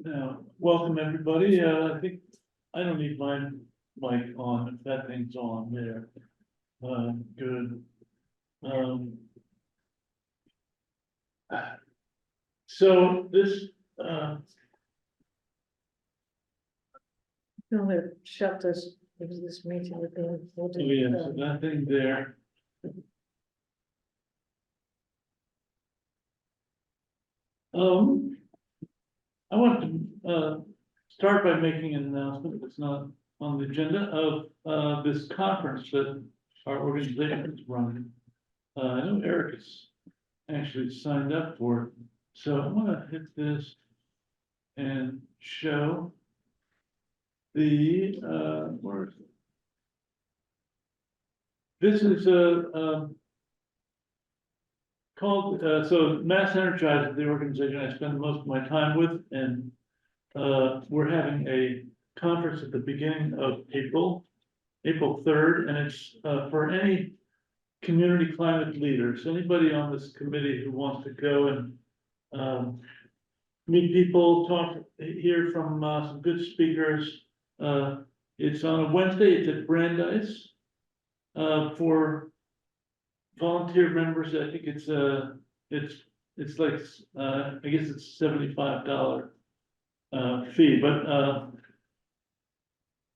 Welcome everybody. I think I don't need my mic on if that thing's on there. Good. So this, No, they shut this meeting with the. so that thing there. I want to start by making an announcement that's not on the agenda of this conference that our organization is running. I know Eric has actually signed up for it, so I'm gonna hit this and show the where is it? This is called so Mass Energize, the organization I spend most of my time with, and we're having a conference at the beginning of April 3rd, and it's for any community climate leaders, anybody on this committee who wants to go and meet people, talk, hear from some good speakers. It's on a Wednesday, it's at Brandeis. For volunteer members, I think it's like I guess it's $75 fee, but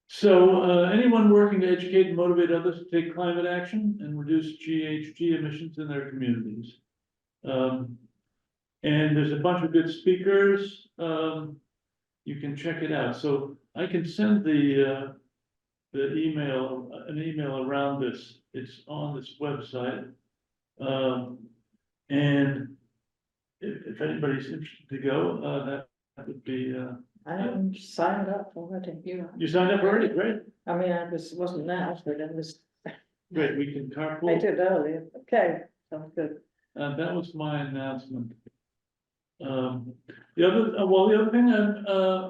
so anyone working to educate and motivate others to take climate action and reduce GHG emissions in their communities. And there's a bunch of good speakers. You can check it out. So I can send an email around this. It's on this website. And if anybody's interested to go, that would be. I signed up already. You signed up already, great. I mean, wasn't now, but it was, Great, we can I carpool. did earlier. Okay, sounds good. That was my announcement. The other thing I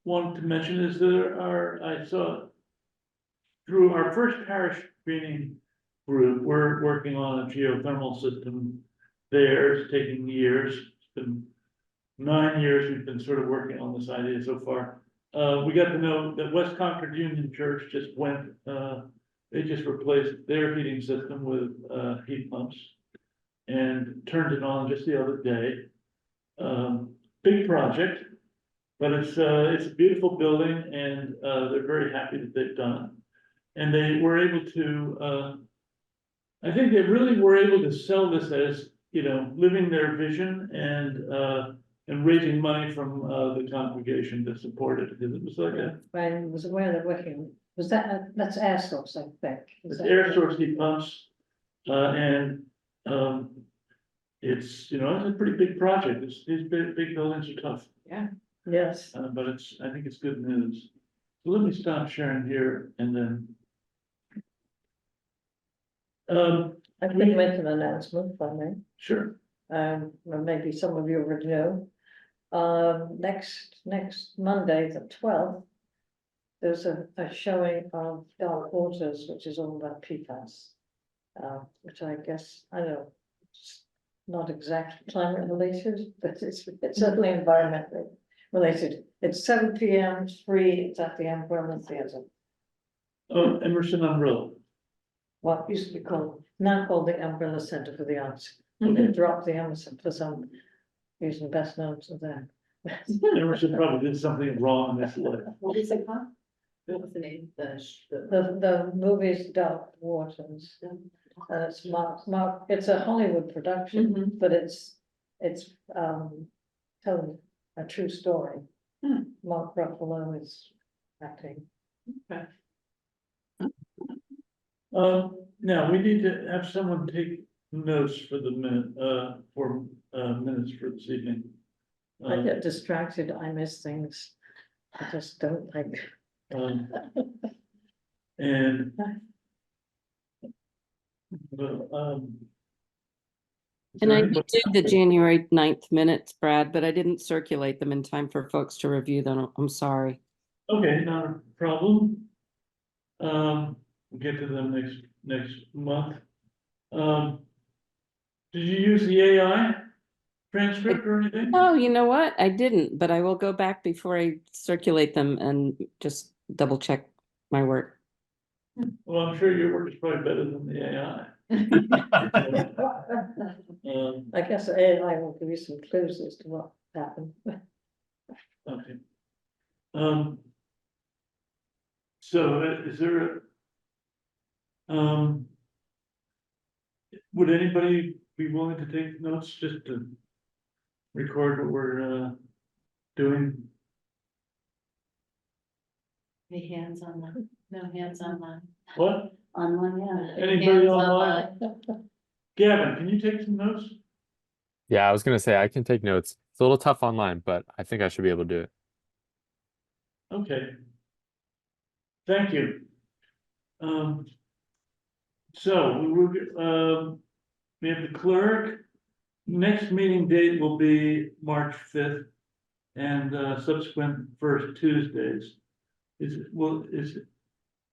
wanted to mention is I saw through our first parish greening group, we're working on a geothermal system there. It's taking years. It's been 9 years we've been sort of working on this idea so far. We got to know that West Concord Union Church just went, they just replaced their heating system with heat pumps and turned it on just the other day. Big project, but it's a beautiful building, and they're very happy that they've done it. And they were able to, I think they really were able to sell this as, living their vision and raising money from the congregation to support it, because it was like I was aware they're working, that's air source, I think. it's air source heat pumps, and it's a pretty big project. These big buildings are tough. Yeah. Yes. But I think it's good news. So let me stop sharing here and then. I can make an announcement if I may. Sure. Well, maybe some of you already know. Next Monday, the 12th, there's a showing of Dark Waters, which is all about PFAS. Which I guess, I don't know, it's not exactly climate related, but it's certainly environmentally related. It's 7 p.m, it's free, it's at the Umbrella Theatre. Oh, Emerson Umbrella. What used to be now called the Umbrella Centre for the Arts. They dropped the Emerson for some reason best known to them. Emerson probably did something wrong in this life. What is it called? What was the name? The movie's Dark Waters. It's Mark, it's a Hollywood production, but it's telling a true story. Mark Ruffalo is acting. Okay. Now we need to have someone take notes for the minutes for this evening. I get distracted, I miss things. I just don't like. And And I did the January 9th minutes, Brad, but I didn't circulate them in time for folks to review them. I'm sorry. Okay, not a problem. We'll get to them next month. Did you use the AI transcript or anything? Oh, you know what? I didn't, but I will go back before I circulate them and just double check my work. Well, I'm sure your work is probably better than the AI. I guess AI will give you some clues as to what happened. Okay. So is there would anybody be willing to take notes just to record what we're doing? Any hands online? No hands online. What? Online, yeah. Anybody Hands online? Gavin, can you take some notes? Yeah, I was gonna say I can take notes. It's a little tough online, but I think I should be able to do it. Okay. Thank you. So we have the clerk. Next meeting date will be March 5th and subsequent first Tuesdays. Is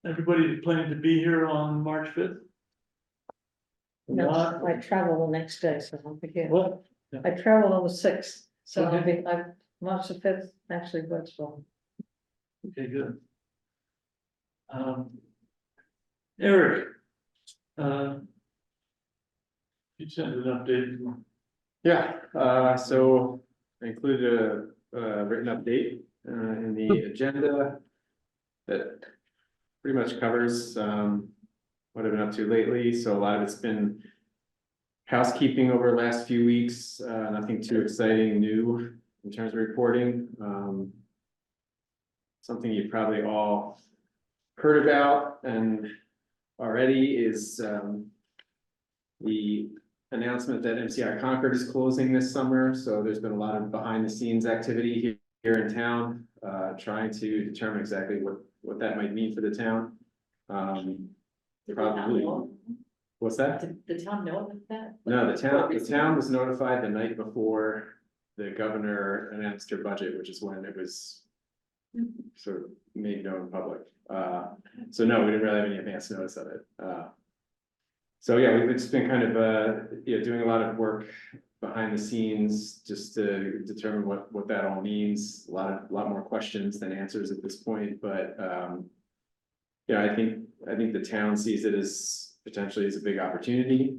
everybody planning to be here on March 5th? No, Not, I travel the next day, so I'll be here. what? I travel on the 6th, so I'll Okay. be, March the 5th actually works for me. Okay, good. Eric. You sent an update. Yeah, so I included a written update in the agenda that pretty much covers what I've been up to lately. So a lot of it's been housekeeping over the last few weeks, nothing too exciting new in terms of reporting. Something you probably all heard about and already is the announcement that MCI Concord is closing this summer. So there's been a lot of behind the scenes activity here in town, trying to determine exactly what that might mean for the town. Did the Probably. town know? What's that? Did the town know about that? No, the town was notified the night before the governor announced her budget, which is when it was sort of made known in public. So no, we didn't really have any advance notice of it. So yeah, we've just been kind of, doing a lot of work behind the scenes just to determine what that all means. A lot more questions than answers at this point, but, yeah, I think the town sees it as potentially as a big opportunity.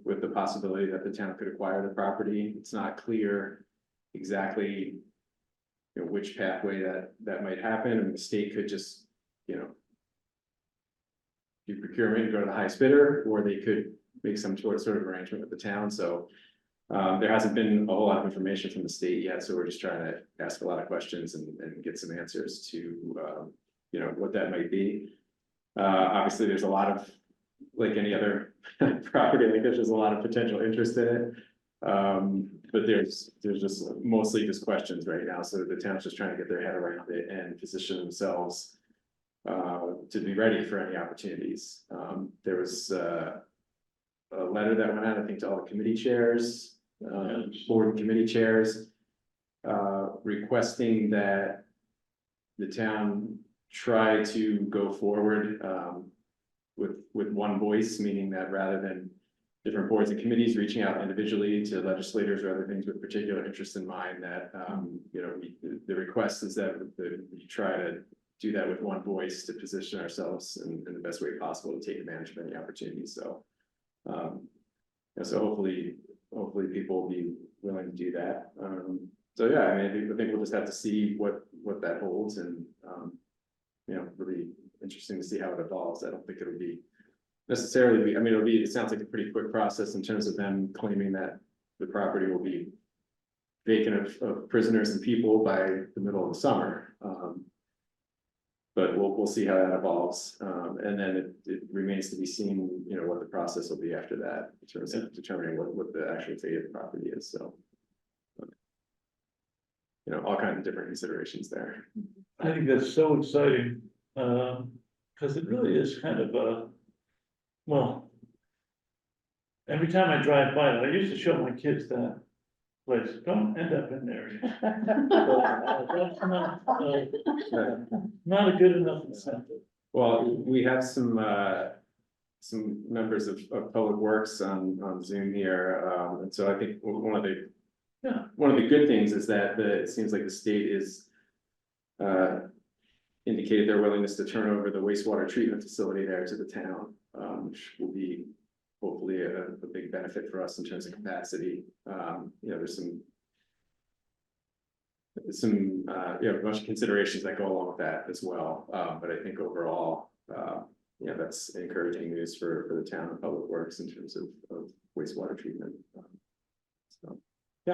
With the possibility that the town could acquire the property. It's not clear exactly, which pathway that might happen, and the state could just, do procurement and go to the highest bidder, or they could make some sort of arrangement with the town. So there hasn't been a whole lot of information from the state yet, so we're just trying to ask a lot of questions and get some answers to what that might be. Obviously, there's a lot of, like any other property like this, there's a lot of potential interest in it. But there's just mostly just questions right now, so the town's just trying to get their head around it and position themselves to be ready for any opportunities. There was a letter that went out, I think, to all the committee chairs, board and committee chairs, requesting that the town try to go forward with one voice, meaning that rather than different boards and committees reaching out individually to legislators or other things with particular interest in mind, that the request is that we try to do that with one voice to position ourselves in the best way possible to take advantage of any opportunities. So, so hopefully people will be willing to do that. So yeah, I mean, I think we'll just have to see what that holds, and really interesting to see how it evolves. I don't think it'll be necessarily I mean, it sounds like a pretty quick process in terms of them claiming that the property will be vacant of prisoners and people by the middle of the summer. But we'll see how that evolves. And then it remains to be seen, what the process will be after that in terms of determining what the actual fate of the property is. So, all kinds of different considerations there. I think that's so exciting, because it really is kind of well, every time I drive by it, I used to show my kids that place, don't end up in there. That's not a good enough incentive. Well, we have some some members of Public Works on Zoom here, and so I think one of the. Yeah. One of the good things is that it seems like the state is. Indicated their willingness to turn over the wastewater treatment facility there to the town, which will be hopefully a big benefit for us in terms of capacity. There's some a bunch of considerations that go along with that as well. But I think overall, that's encouraging news for the town and Public Works in terms of wastewater treatment.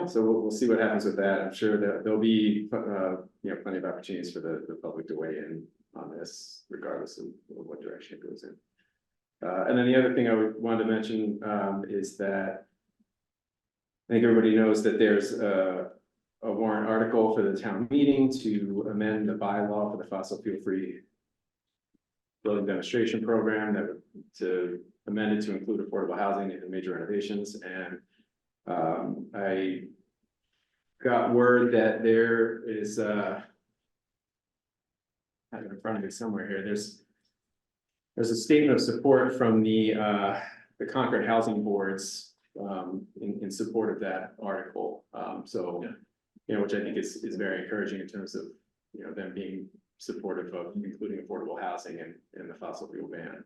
So we'll see what happens with that. I'm sure that there'll be plenty of opportunities for the public to weigh in on this, regardless of what direction it goes in. And then the other thing I wanted to mention is that I think everybody knows that there's a warrant article for the town meeting to amend the bylaw for the fossil fuel free building demonstration program to amend it to include affordable housing and major renovations. And I got word that there is I have it in front of me somewhere here. There's a statement of support from the Concord housing boards in support of that article. Which I think is very encouraging in terms of them being supportive of including affordable housing and the fossil fuel ban.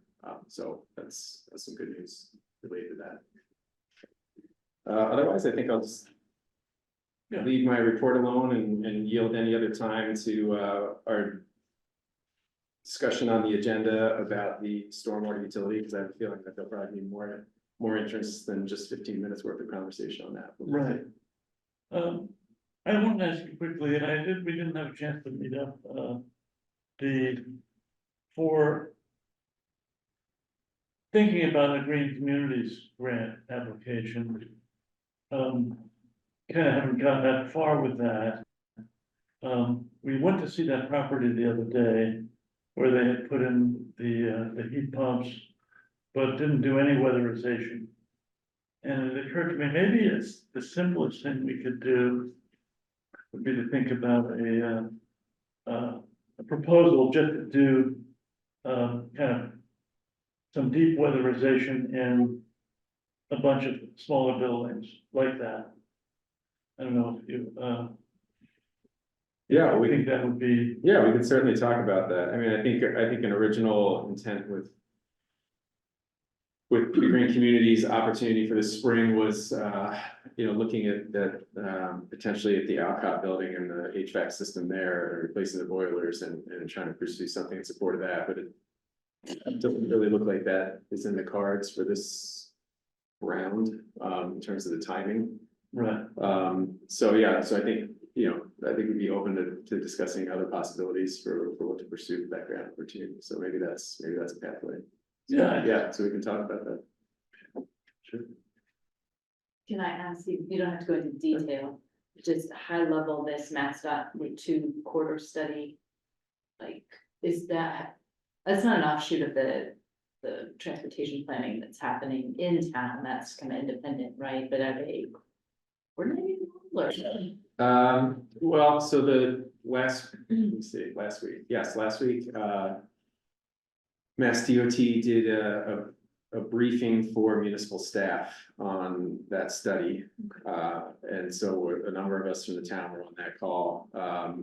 So that's some good news related to that. Otherwise, I think I'll just leave my report alone and yield any other time to our discussion on the agenda about the stormwater utility, because I have a feeling that there'll probably be more interest than just 15 minutes worth of conversation on that. Right. I want to ask you quickly, and we didn't have a chance to meet up, for thinking about a green communities grant application. Kind of haven't gotten that far with that. We went to see that property the other day where they had put in the heat pumps, but didn't do any weatherization. And it occurred to me, maybe it's the simplest thing we could do would be to think about a proposal just to do kind of some deep weatherization in a bunch of smaller buildings like that. I don't know if you Yeah, I we think that would be, we can certainly talk about that. I mean, I think an original intent with the Green Communities opportunity for the spring was, looking at that potentially at the Alcott building and the HVAC system there, replacing the boilers and trying to pursue something in support of that. But it doesn't really look like that is in the cards for this round in terms of the timing. right, So I think, I think we'd be open to discussing other possibilities for what to pursue with that grant opportunity. So maybe that's a pathway. yeah, So we can talk about that. Sure. Can I ask you, you don't have to go into detail, just high level, this MassDOT Route 2 corridor study? Like, that's not an offshoot of the transportation planning that's happening in town, that's kind of independent, right? But are they coordinating or? Well, so last week, Mass DOT did a briefing for municipal staff on that study. And so a number of us from the town were on that call. I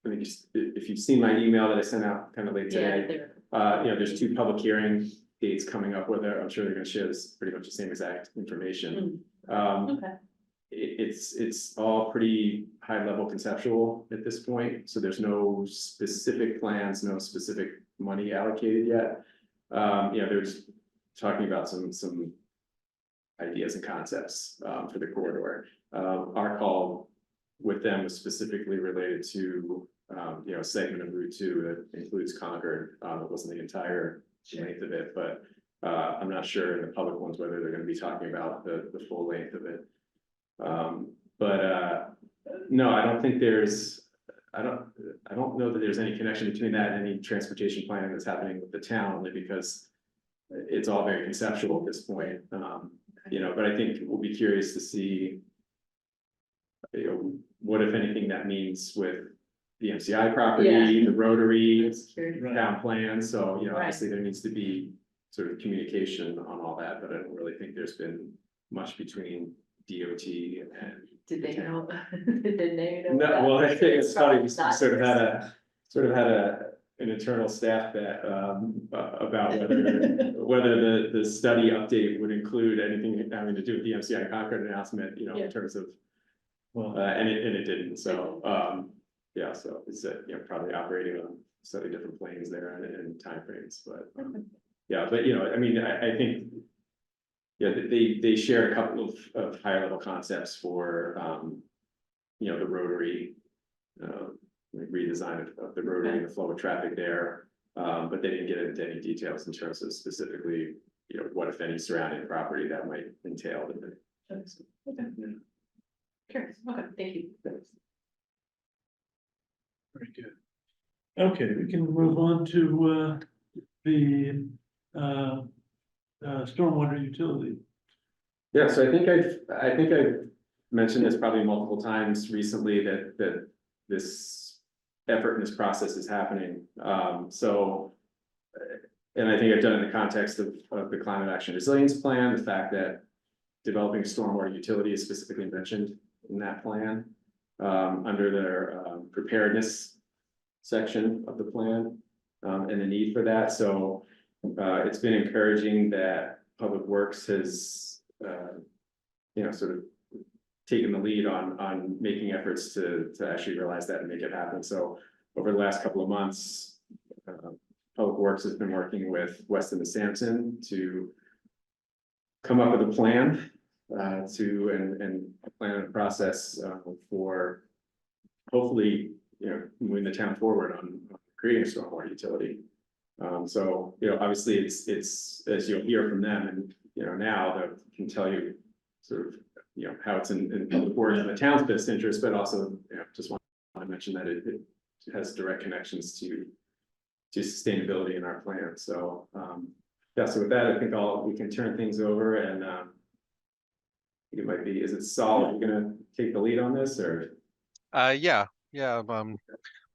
think if you've seen my email that I sent out kind of late today, there's 2 public hearing dates coming up where I'm sure they're going to share this pretty much the same exact information. Okay. It's all pretty high level conceptual at this point, so there's no specific plans, no specific money allocated yet. There's talking about some ideas and concepts for the corridor. Our call with them was specifically related to a segment of Route 2 that includes Concord. It wasn't the entire length of it, but I'm not sure in the public ones whether they're going to be talking about the full length of it. No, I don't think I don't know that there's any connection between that and any transportation planning that's happening with the town, only because it's all very conceptual at this point. But I think we'll be curious to see what, if anything, that means with the MCI property, Yeah. the Rotary, That's curious. right. town plan. So, Right. obviously there needs to be sort of communication on all that, but I don't really think there's been much between DOT and. Did they know? Did they know? No, that? well, I think it's funny, we Not sort of had yours. an internal staff bet, about whether the study update would include anything having to do with the MCI Concord announcement, you know, Yeah. in terms of, Well, and it didn't, so, yeah, so it's, you know, probably operating on slightly different planes there and timeframes, but, yeah, but, you know, I mean, I think, yeah, they share a couple of higher level concepts for, you know, the rotary, redesign of the rotary and the flow of traffic there. But they didn't get into any details in terms of specifically, you know, what if any surrounding property that might entail. Okay. Curious, okay, thank you. very good. Okay, we can move on to, the, stormwater utility. Yeah, so I think I've mentioned this probably multiple times recently that this effort and this process is happening. And I think I've done it in the context of the climate action resilience plan, the fact that developing a stormwater utility is specifically mentioned in that plan, under their preparedness section of the plan, and the need for that. So it's been encouraging that Public Works has, you know, sort of taken the lead on making efforts to actually realize that and make it happen. So over the last couple of months, Public Works has been working with Weston and Sampson to come up with a plan, and a plan and process for hopefully, you know, moving the town forward on creating a stormwater utility. So, you know, obviously it's as you'll hear from them, and you know, now that can tell you sort of, you know, how it's in Public Works and the town's best interest, but also, you know, just want to mention that it has direct connections to sustainability in our plan. So, yeah, so with that, I think we can turn things over, and I think it might be, is it Saul, are you gonna take the lead on this, or? Yeah.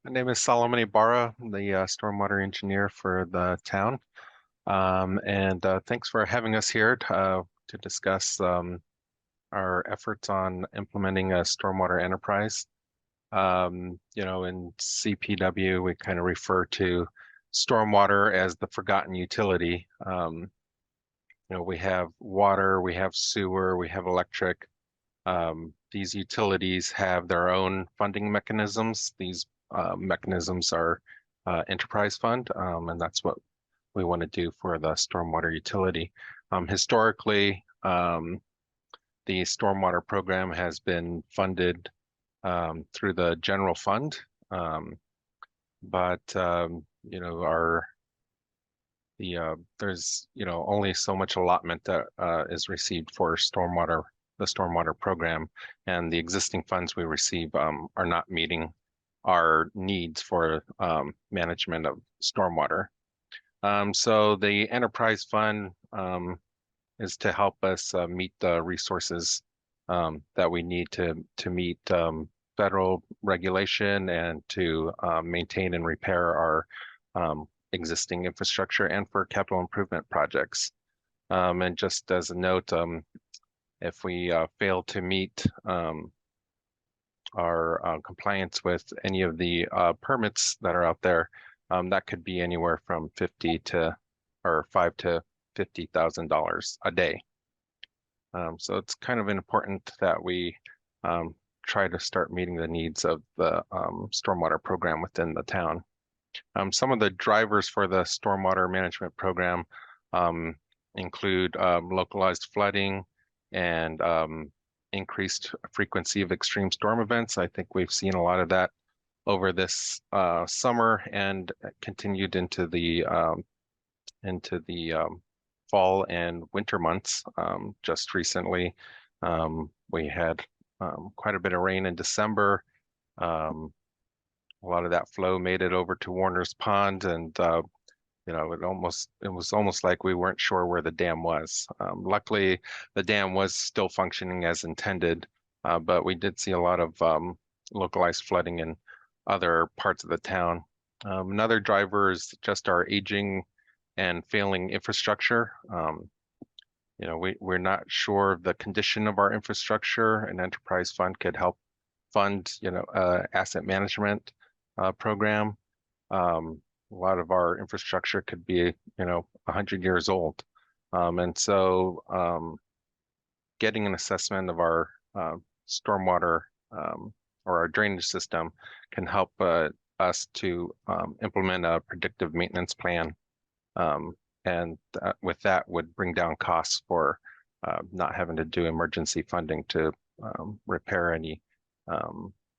My name is Solomon Ibarra, I'm the stormwater engineer for the town. And thanks for having us here to discuss our efforts on implementing a stormwater enterprise. You know, in CPW, we kind of refer to stormwater as the forgotten utility. You know, we have water, we have sewer, we have electric. These utilities have their own funding mechanisms. These mechanisms are enterprise fund, and that's what we want to do for the stormwater utility. Historically, the stormwater program has been funded through the general fund, but you know, there's, you know, only so much allotment that is received for the stormwater program, and the existing funds we receive are not meeting our needs for management of stormwater. So the enterprise fund is to help us meet the resources that we need to meet federal regulation and to maintain and repair our existing infrastructure and for capital improvement projects. And just as a note, if we fail to meet our compliance with any of the permits that are out there, that could be anywhere from $5,000 to $50,000 a day. So it's kind of important that we try to start meeting the needs of the stormwater program within the town. Some of the drivers for the stormwater management program include localized flooding and increased frequency of extreme storm events. I think we've seen a lot of that over this summer and continued into the fall and winter months. Just recently, we had quite a bit of rain in December. A lot of that flow made it over to Warner's Pond, and you know, it was almost like we weren't sure where the dam was. Luckily, the dam was still functioning as intended, but we did see a lot of localized flooding in other parts of the town. Another driver is just our aging and failing infrastructure. You know, we're not sure of the condition of our infrastructure. An enterprise fund could help fund, you know, asset management program. A lot of our infrastructure could be, you know, 100 years old. And so getting an assessment of our stormwater or our drainage system can help us to implement a predictive maintenance plan. And with that would bring down costs for not having to do emergency funding to repair any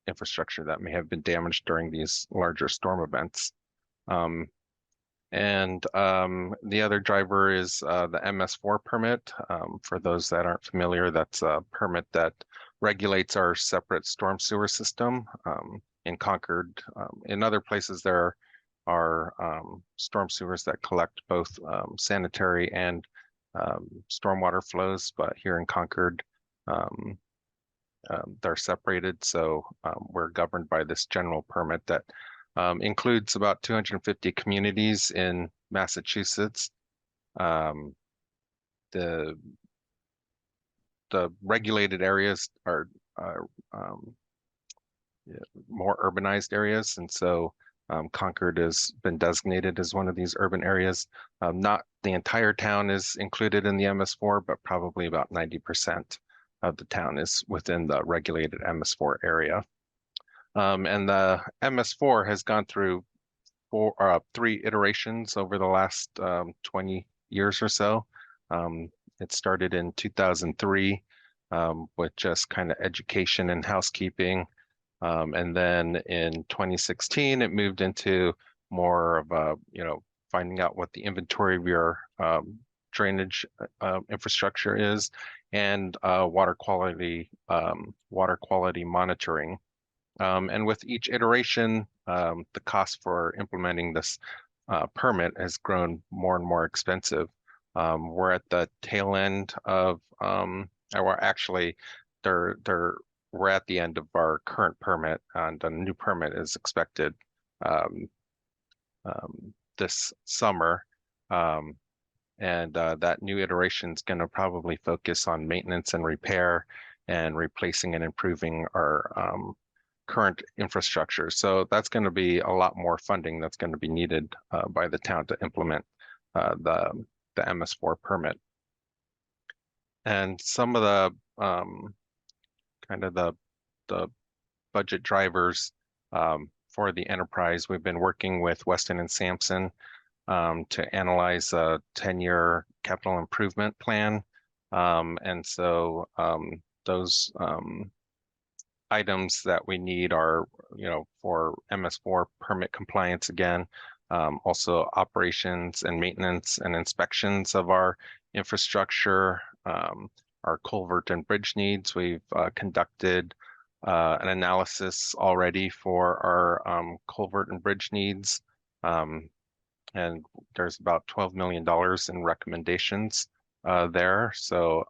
infrastructure that may have been damaged during these larger storm events. The other driver is the MS4 permit. For those that aren't familiar, that's a permit that regulates our separate storm sewer system in Concord. In other places, there are storm sewers that collect both sanitary and stormwater flows, but here in Concord, they're separated. So we're governed by this general permit that includes about 250 communities in Massachusetts. The regulated areas are more urbanized areas, and so Concord has been designated as one of these urban areas. Not the entire town is included in the MS4, but probably about 90% of the town is within the regulated MS4 area. And the MS4 has gone through three iterations over the last 20 years or so. It started in 2003 with just kind of education and housekeeping. And then in 2016, it moved into more of a, you know, finding out what the inventory of your drainage infrastructure is, and water quality monitoring. And with each iteration, the cost for implementing this permit has grown more and more expensive. We're at the tail end of, or actually, we're at the end of our current permit, and a new permit is expected this summer. And that new iteration is going to probably focus on maintenance and repair and replacing and improving our current infrastructure. So that's going to be a lot more funding that's going to be needed by the town to implement the MS4 permit. And some of the kind of the budget drivers for the enterprise, we've been working with Weston and Sampson to analyze a 10-year capital improvement plan. And so those items that we need are, you know, for MS4 permit compliance again, also operations and maintenance and inspections of our infrastructure, our culvert and bridge needs. We've conducted an analysis already for our culvert and bridge needs. And there's about $12 million in recommendations there. So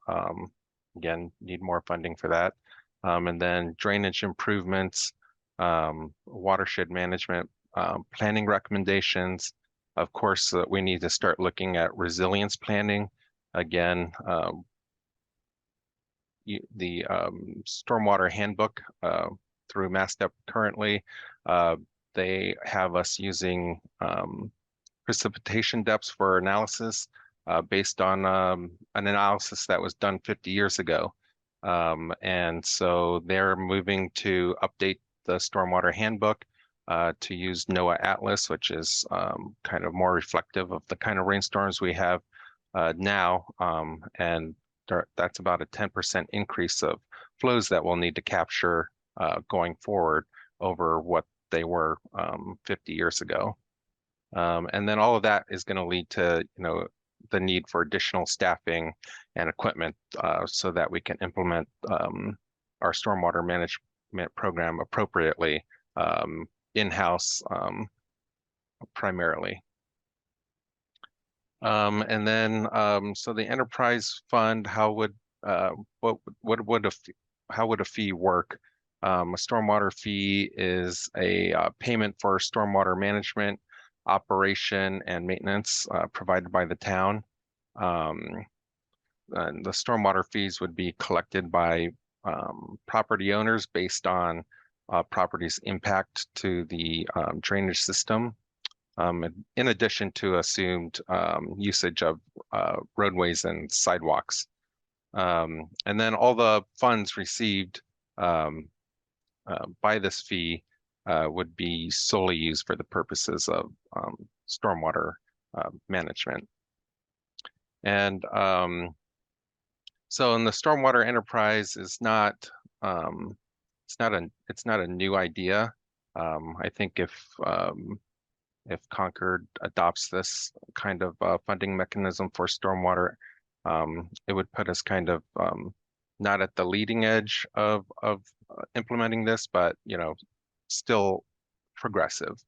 again, need more funding for that. And then drainage improvements, watershed management, planning recommendations. Of course, we need to start looking at resilience planning. Again, the stormwater handbook through MassDEP currently, they have us using precipitation depths for analysis based on an analysis that was done 50 years ago. And so they're moving to update the stormwater handbook to use NOAA Atlas, which is kind of more reflective of the kind of rainstorms we have now. And that's about a 10% increase of flows that we'll need to capture going forward over what they were 50 years ago. And then all of that is going to lead to, you know, the need for additional staffing and equipment so that we can implement our stormwater management program appropriately in-house primarily. And then so the enterprise fund, how would a fee work? A stormwater fee is a payment for stormwater management operation and maintenance provided by the town. And the stormwater fees would be collected by property owners based on property's impact to the drainage system, in addition to assumed usage of roadways and sidewalks. And then all the funds received by this fee would be solely used for the purposes of stormwater management. And so in the stormwater enterprise is not it's not a new idea. I think if Concord adopts this kind of funding mechanism for stormwater, it would put us kind of not at the leading edge of implementing this, but still progressive.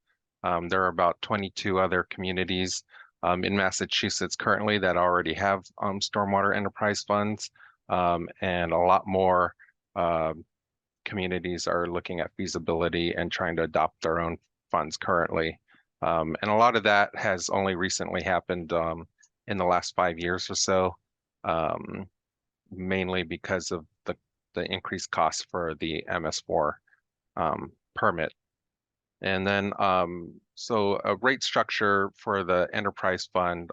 There are about 22 other communities in Massachusetts currently that already have stormwater enterprise funds, and a lot more communities are looking at feasibility and trying to adopt their own funds currently. And a lot of that has only recently happened in the last 5 years or so, mainly because of the increased cost for the MS4 permit. And then, so a rate structure for the enterprise fund,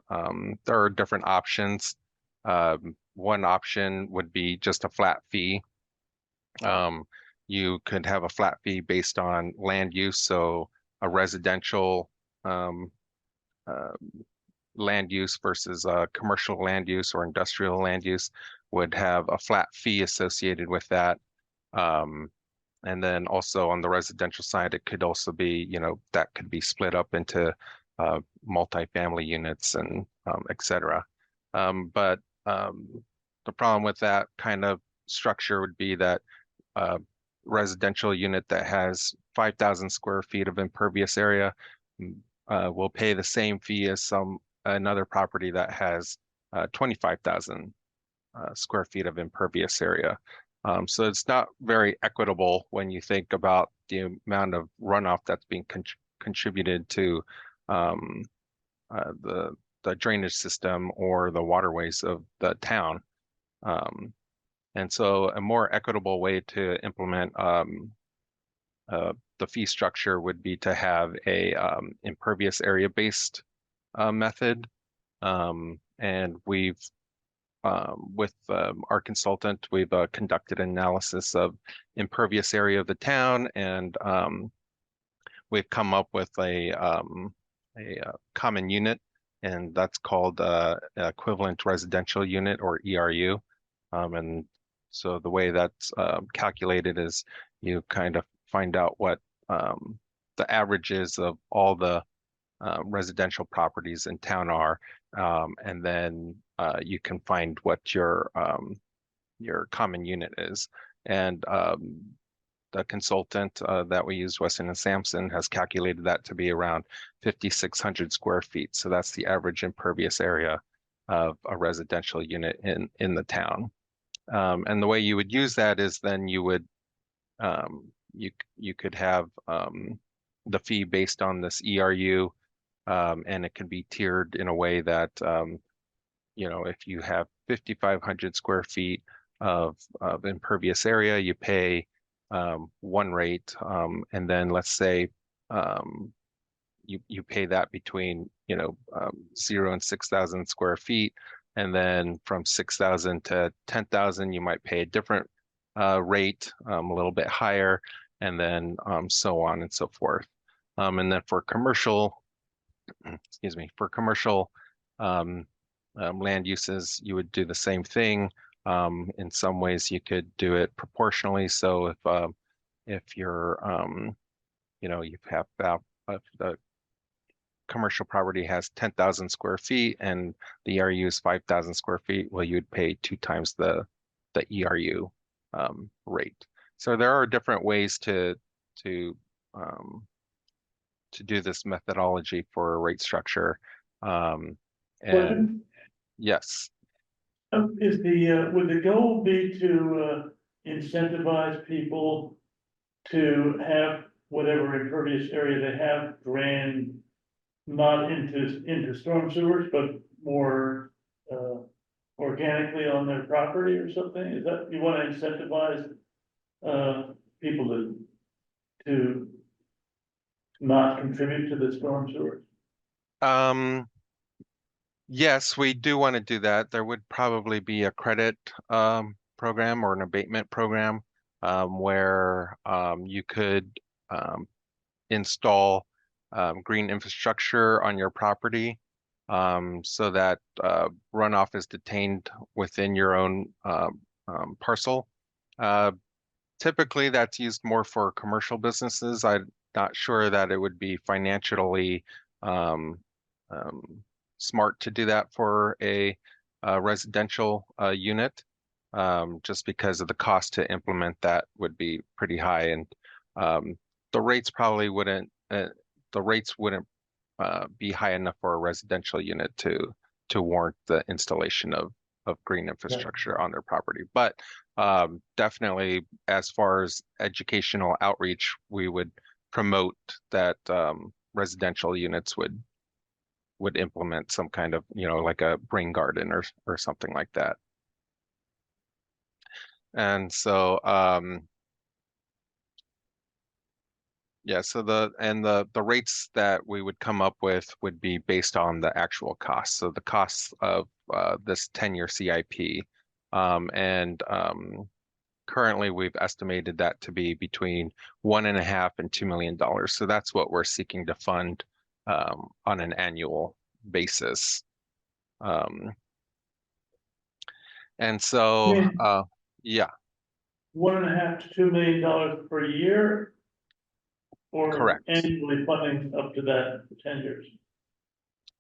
there are different options. One option would be just a flat fee. You could have a flat fee based on land use, so a residential land use versus commercial land use or industrial land use would have a flat fee associated with that. And then also on the residential side, it could also be, that could be split up into multifamily units and et cetera. But the problem with that kind of structure would be that residential unit that has 5,000 square feet of impervious area will pay the same fee as another property that has 25,000 square feet of impervious area. So it's not very equitable when you think about the amount of runoff that's being contributed to the drainage system or the waterways of the town. And so a more equitable way to implement the fee structure would be to have a impervious area based method. And we've with our consultant, we've conducted an analysis of impervious area of the town, and we've come up with a common unit, and that's called equivalent residential unit, or ERU. And so the way that's calculated is you kind of find out what the averages of all the residential properties in town are, and then you can find what your common unit is. And the consultant that we use, Weston and Sampson, has calculated that to be around 5,600 square feet. So that's the average impervious area of a residential unit in the town. And the way you would use that is then you would you could have the fee based on this ERU, and it can be tiered in a way that if you have 5,500 square feet of impervious area, you pay one rate, and then let's say you pay that between 0 and 6,000 square feet, and then from 6,000 to 10,000 you might pay a different rate, a little bit higher, and then so on and so forth. And then for commercial, for commercial land uses, you would do the same thing. In some ways, you could do it proportionally. So if you're, you have if the commercial property has 10,000 square feet and the ERU is 5,000 square feet, well, you'd pay 2 times the ERU rate. So there are different ways to do this methodology for a rate structure. And Question? yes. Would the goal be to incentivize people to have whatever impervious area they have drained not into storm sewers, but more, organically on their property or something? Is that, you wanna incentivize, people to not contribute to the storm sewer? Yes, we do want to do that. There would probably be a credit program or an abatement program where you could install green infrastructure on your property so that runoff is detained within your own parcel. Typically, that's used more for commercial businesses. I'm not sure that it would be financially um, smart to do that for a residential unit, just because of the cost to implement that would be pretty high, and the rates probably wouldn't. The rates wouldn't be high enough for a residential unit to warrant the installation of green infrastructure on their property. But definitely, as far as educational outreach, we would promote that residential units would implement some kind of, like a rain garden or something like that. And so, yeah, so the rates that we would come up with would be based on the actual cost. So the costs of this 10-year CIP, and currently we've estimated that to be between $1.5 and $2 million. So that's what we're seeking to fund on an annual basis. And so, yeah, $1.5 to $2 million per year? Or correct. annually funding up to that for 10 years?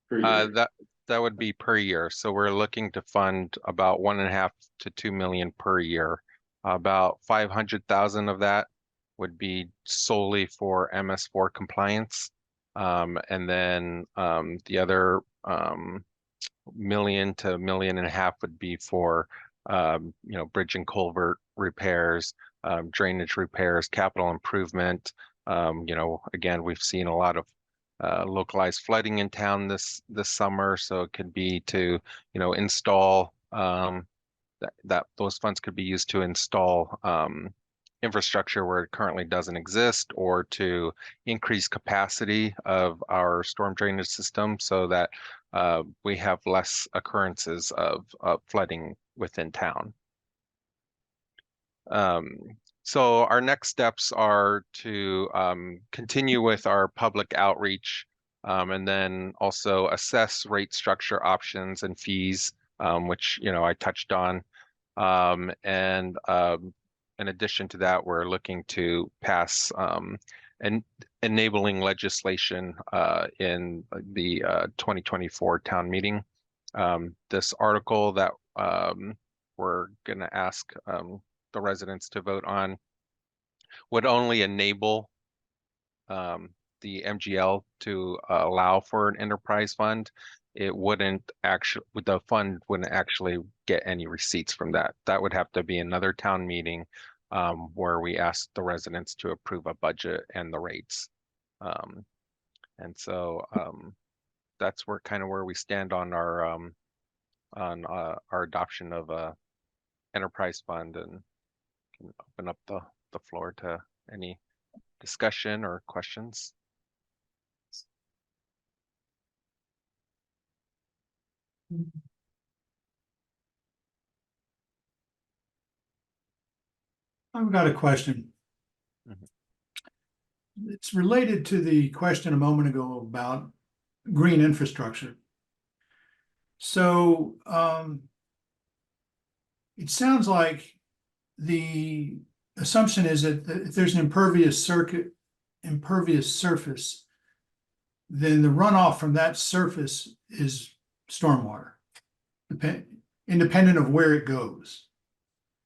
Per year. That would be per year. So we're looking to fund about 1.5 to 2 million per year. About 500,000 of that would be solely for MS4 compliance. And then the other million to $1.5 million would be for bridge and culvert repairs, drainage repairs, capital improvement. Again, we've seen a lot of localized flooding in town this summer, so it could be to install that those funds could be used to install infrastructure where it currently doesn't exist, or to increase capacity of our storm drainage system so that we have less occurrences of flooding within town. So our next steps are to continue with our public outreach, and then also assess rate structure options and fees, which I touched on. And in addition to that, we're looking to pass enabling legislation in the 2024 town meeting. This article that we're going to ask the residents to vote on would only enable the MGL to allow for an enterprise fund. It wouldn't actually, the fund wouldn't actually get any receipts from that. That would have to be another town meeting where we ask the residents to approve a budget and the rates. And so that's where we stand on our adoption of a enterprise fund, and can open up the floor to any discussion or questions. I've got a question. It's related to the question a moment ago about green infrastructure. So it sounds like the assumption is that if there's an impervious surface, then the runoff from that surface is stormwater, independent of where it goes.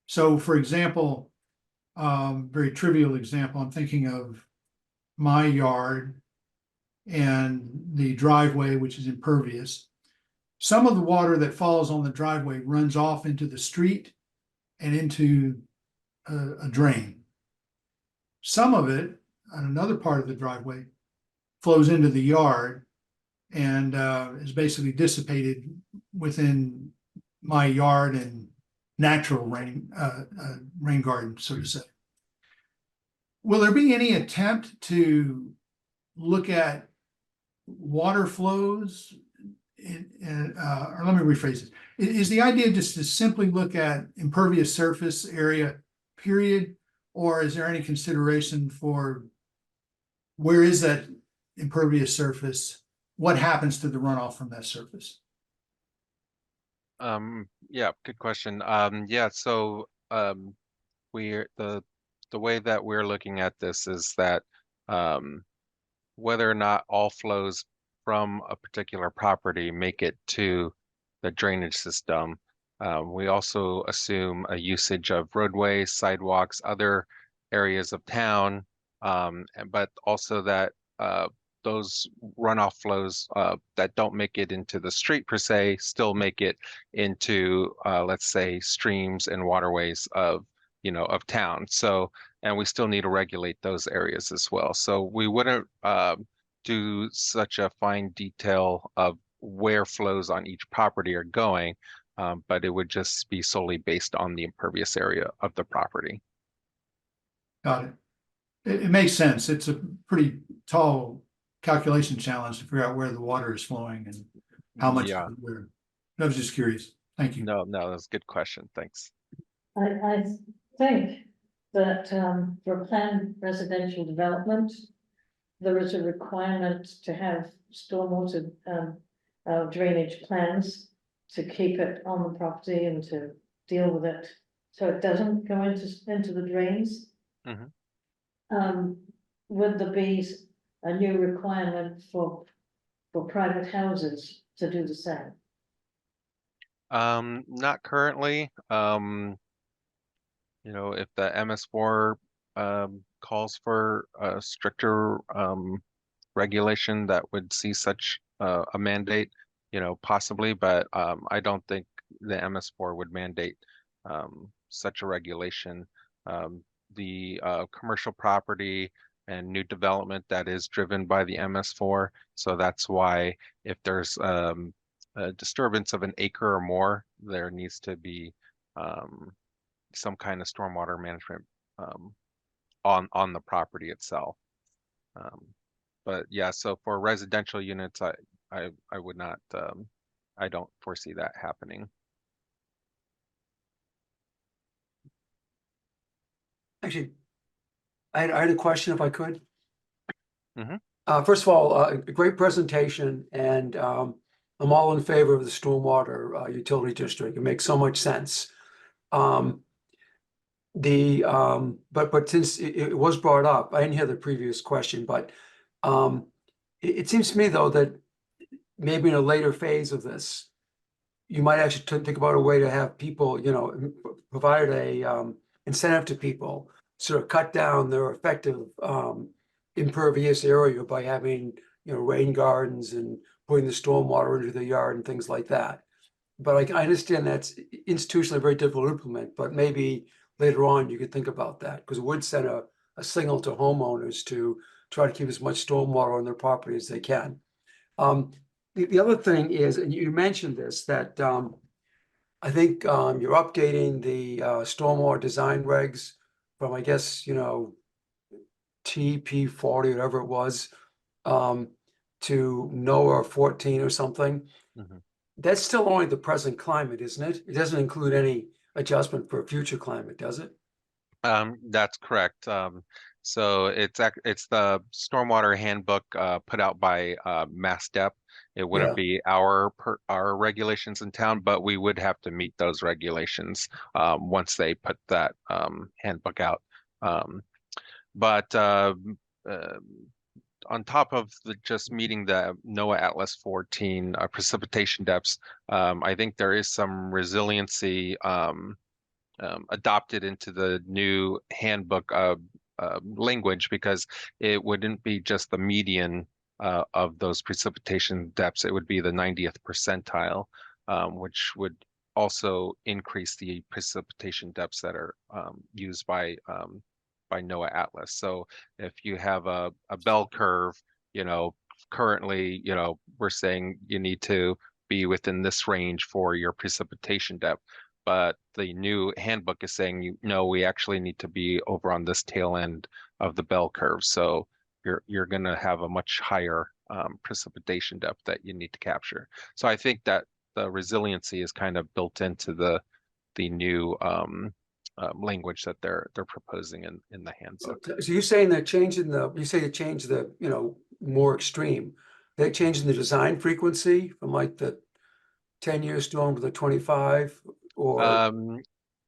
So, for example, very trivial example, I'm thinking of my yard and the driveway, which is impervious. Some of the water that falls on the driveway runs off into the street and into a drain. Some of it, on another part of the driveway, flows into the yard and is basically dissipated within my yard and natural rain garden, so to say. Will there be any attempt to look at water flows or let me rephrase it. Is the idea just to simply look at impervious surface area, period? Or is there any consideration for where is that impervious surface? What happens to the runoff from that surface? Yeah, good question. Yeah, so we're the way that we're looking at this is that whether or not all flows from a particular property make it to the drainage system. We also assume a usage of roadways, sidewalks, other areas of town, but also that those runoff flows that don't make it into the street per se still make it into, let's say, streams and waterways of, of town. So, and we still need to regulate those areas as well. So we wouldn't do such a fine detail of where flows on each property are going, but it would just be solely based on the impervious area of the property. Got it. It makes sense. It's a pretty tall calculation challenge to figure out where the water is flowing and how much Yeah. where. I was just curious. Thank you. No, that's a good question. Thanks. I think that for planned residential development, there is a requirement to have stormwater drainage plans to keep it on the property and to deal with it so it doesn't go into the drains. Would there be a new requirement for private houses to do the same? Not currently. If the MS4 calls for a stricter regulation that would see such a mandate, possibly, but I don't think the MS4 would mandate such a regulation. The commercial property and new development that is driven by the MS4, so that's why if there's a disturbance of an acre or more, there needs to be some kind of stormwater management on the property itself. But yeah, so for residential units, I would not, I don't foresee that happening. Actually, I had a question if I could. Mhm. First of all, a great presentation, and I'm all in favor of the stormwater utility district. It makes so much sense. But since it was brought up, I didn't hear the previous question, but it seems to me though that maybe in a later phase of this, you might actually think about a way to have people, provide a incentive to people, sort of cut down their effective impervious area by having, rain gardens and putting the stormwater into the yard and things like that. But I understand that's institutionally very difficult to implement, but maybe later on you could think about that, because it would send a signal to homeowners to try to keep as much stormwater on their property as they can. The other thing is, and you mentioned this, that I think you're updating the stormwater design regs from, I guess, TP40, whatever it was, to NOAA 14 or something. That's still only the present climate, isn't it? It doesn't include any adjustment for a future climate, does it? That's correct. So it's the stormwater handbook put out by MassDEP. It wouldn't be our regulations in town, but we would have to meet those regulations once they put that handbook out. But on top of just meeting the NOAA Atlas 14 precipitation depths, I think there is some resiliency adopted into the new handbook language, because it wouldn't be just the median of those precipitation depths, it would be the 90th percentile, which would also increase the precipitation depths that are used by NOAA Atlas. So if you have a bell curve, currently, we're saying you need to be within this range for your precipitation depth. But the new handbook is saying, we actually need to be over on this tail end of the bell curve. So you're going to have a much higher precipitation depth that you need to capture. So I think that the resiliency is kind of built into the new language that they're proposing in the handbook. So you're saying they're changing you say they changed the, more extreme. They're changing the design frequency from like the 10-year storm to the 25, or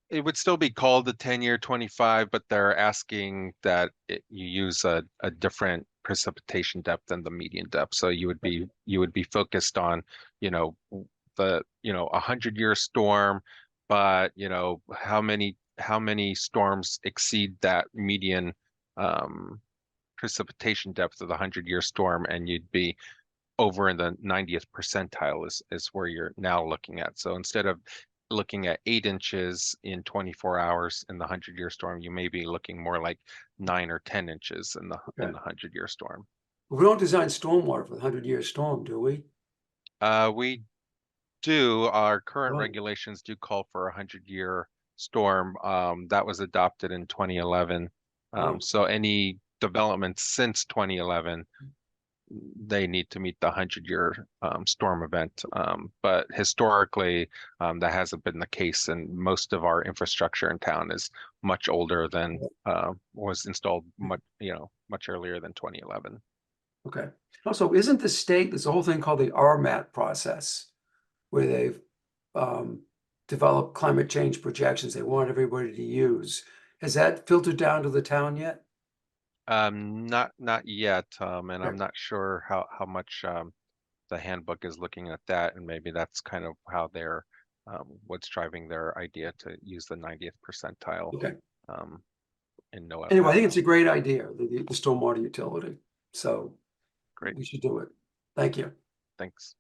It would still be called the 10-year 25, but they're asking that you use a different precipitation depth than the median depth. So you would be focused on, the 100-year storm, but how many storms exceed that median precipitation depth of the 100-year storm, and you'd be over in the 90th percentile is where you're now looking at. So instead of looking at 8 inches in 24 hours in the 100-year storm, you may be looking more like 9 or 10 inches in the 100-year storm. we don't design stormwater for the 100-year storm, do we? We do. Our current Oh. regulations do call for a 100-year storm. That was adopted in 2011. Oh. So any developments since 2011, they need to meet the 100-year storm event. But historically, that hasn't been the case, and most of our infrastructure in town is much older than was installed much earlier than 2011. Okay. Also, isn't the state, there's a whole thing called the RMAT process, where they've developed climate change projections they want everybody to use. Has that filtered down to the town yet? Not yet, and Okay. I'm not sure how much the handbook is looking at that, and maybe that's kind of how they're what's driving their idea to use the 90th percentile. Okay. And no. Anyway, I think it's a great idea, the stormwater utility. So Great. we should do it. Thank you. Thanks.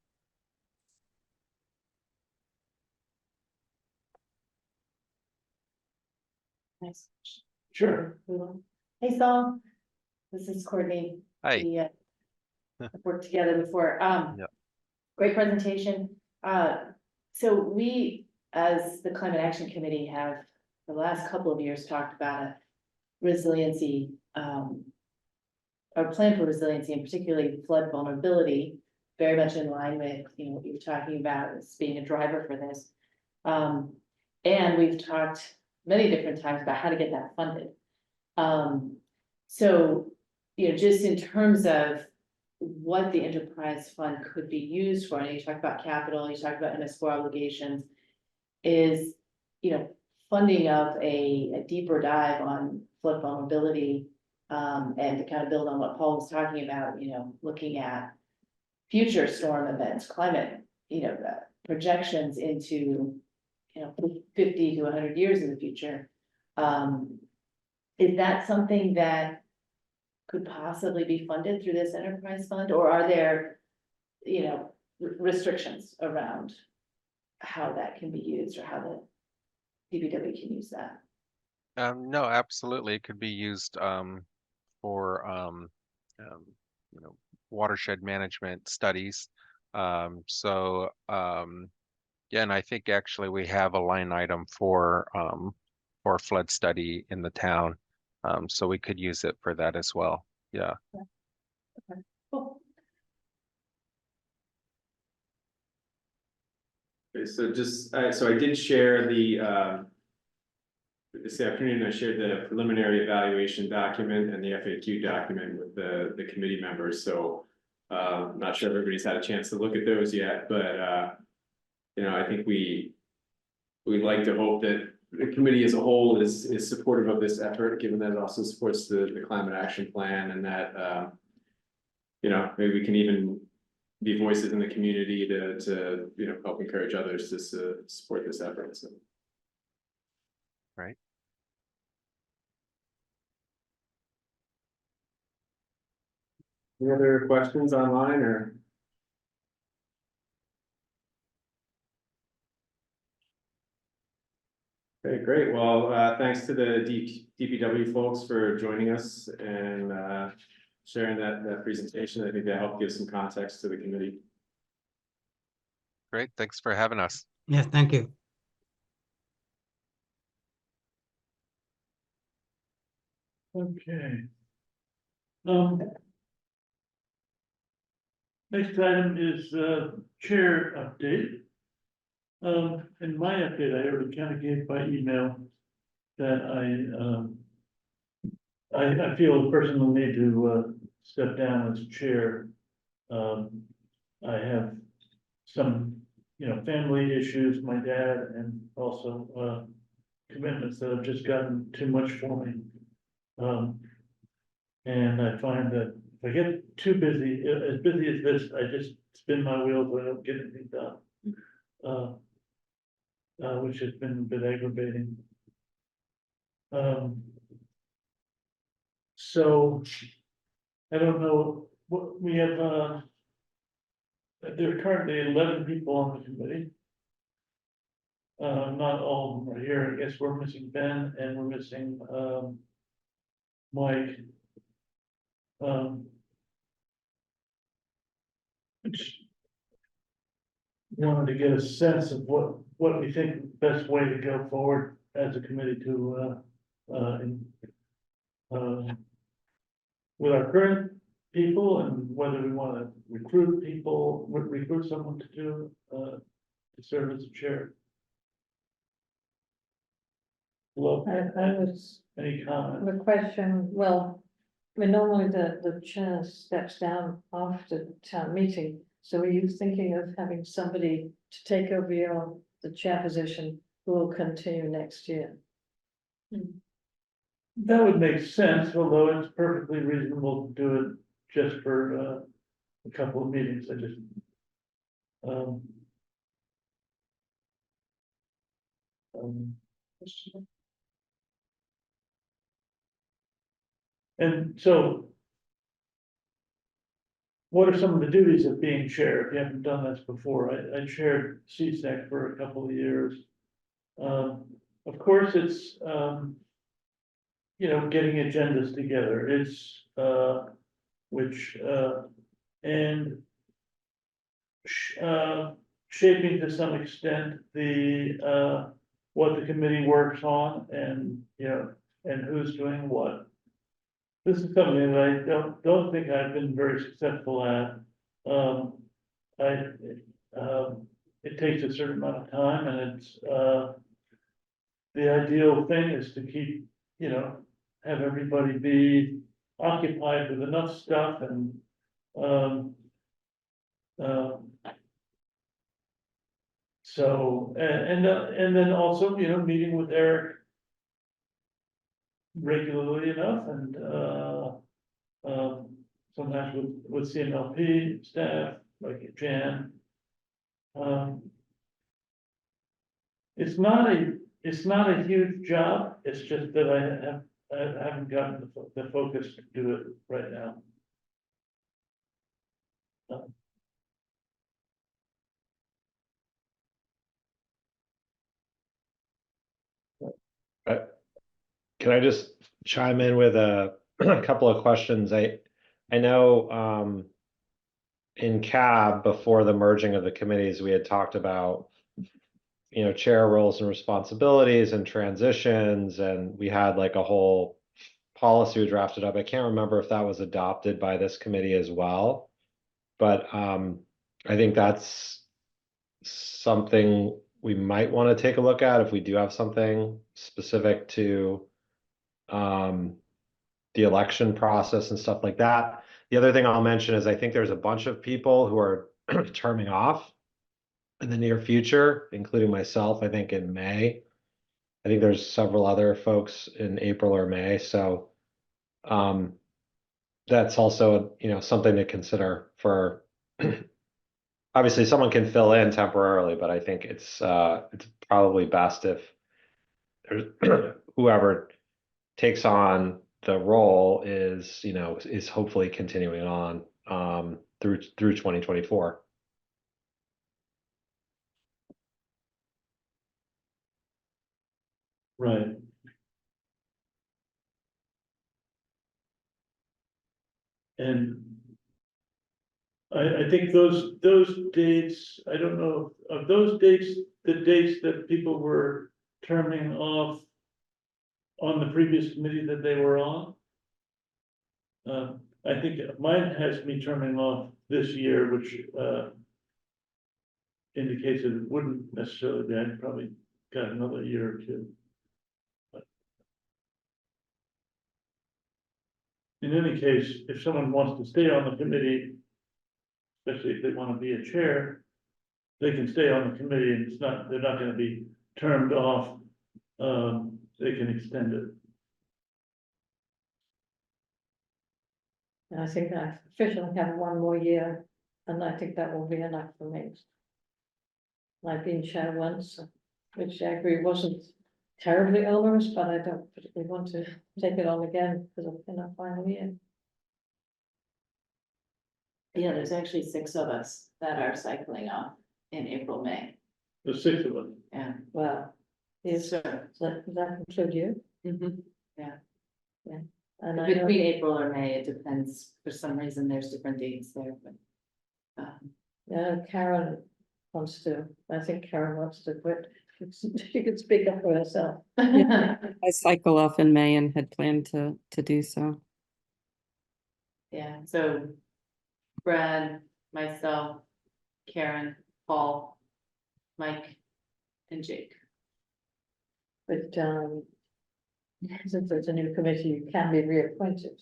Nice. Sure. Hey, Saul, this is Courtney. Hi. We have worked together before. Yep. Great presentation. So we, as the Climate Action Committee, have the last couple of years talked about a resiliency, our plan for resiliency, and particularly flood vulnerability, very much in line with, what you're talking about as being a driver for this. And we've talked many different times about how to get that funded. So, just in terms of what the enterprise fund could be used for, and you talk about capital, you talk about MS4 obligations, is, funding of a deeper dive on flood vulnerability, and to kind of build on what Paul was talking about, looking at future storm events, climate, projections into, 50 to 100 years in the future. Is that something that could possibly be funded through this enterprise fund, or are there, restrictions around how that can be used, or how the DPW can use that? No, absolutely. It could be used for watershed management studies. Yeah, and I think actually we have a line item for flood study in the town. So we could use it for that as well. Yeah. Okay, cool. Okay, so so I did share this afternoon, I shared the preliminary evaluation document and the FAQ document with the committee members. So I'm not sure if everybody's had a chance to look at those yet, but I think we'd like to hope that the committee as a whole is supportive of this effort, given that it also supports the climate action plan, and that maybe we can even be voices in the community to help encourage others to support this effort. So. Right. Any other questions online or? Okay, great. Well, thanks to the DPW folks for joining us, and sharing that presentation. I think that helped give some context to the committee. Great, thanks for having us. Yeah, thank you. Okay. Next item is chair update. In my update, I already kind of gave by email that I feel a personal need to step down as chair. I have some, family issues, my dad, and also commitments that have just gotten too much for me. And I find that if I get too busy, as busy as this, I just spin my wheels and I don't get anything done. Which has been a bit aggravating. So I don't know, what we have, there are currently 11 people on the committee. Not all of them are here. I guess we're missing Ben and we're missing Mike. Which wanted to get a sense of what we think the best way to go forward as a committee to with our current people and whether we want to recruit someone to do to serve as a chair. Well, I was, any comment? the question, well, I mean, normally the chair steps down after the town meeting. So are you thinking of having somebody to take over the chair position who will continue next year? That would make sense, although it's perfectly reasonable to do it just for a couple of meetings. I just and so what are some of the duties of being chair? If you haven't done this before, I chaired CSEC for a couple of years. Of course, it's getting agendas together. It's and shaping to some extent the what the committee works on and and who's doing what. This is something that I don't think I've been very successful at. It takes a certain amount of time, and it's the ideal thing is to keep, have everybody be occupied with enough stuff and so and then also, meeting with Eric regularly enough and sometimes with CMLP staff like Jan. It's not a huge job. It's just that I haven't gotten the focus to do it right now. Can I just chime in with a couple of questions? I know in CAB before the merging of the committees, we had talked about chair roles and responsibilities and transitions, and we had like a whole policy we drafted up. I can't remember if that was adopted by this committee as well, but I think that's something we might want to take a look at if we do have something specific to the election process and stuff like that. The other thing I'll mention is I think there's a bunch of people who are terming off in the near future, including myself, I think in May. I think there's several other folks in April or May. So that's also, something to consider for obviously someone can fill in temporarily, but I think it's probably best if there's whoever takes on the role is hopefully continuing on through 2024. Right. And I think those dates, I don't know, of those dates, the dates that people were terming off on the previous committee that they were on. I think mine has me terming off this year, which, indicates that it wouldn't necessarily be, I'd probably got another year or two. But in any case, if someone wants to stay on the committee, especially if they want to be a chair, they can stay on the committee and it's not, they're not going to be termed off. They can extend it. And I think I officially have one more year, and I think that will be enough for me. I've been chair once, which I agree wasn't terribly onerous, but I don't particularly want to take it on again because of in our final year. Yeah, there's actually 6 of us that are cycling off in April, May. The 6 of us. Yeah. Well, is So, that include you? mhm. And I know, Between April or May, it depends. For some reason, there's different dates there, but. Karen wants to, I think Karen wants to quit. She could speak up for herself. I cycle off in May and had planned to do so. Yeah, so Brad, myself, Karen, Paul, Mike, and Jake. But since there's a new committee, you can be reappointed,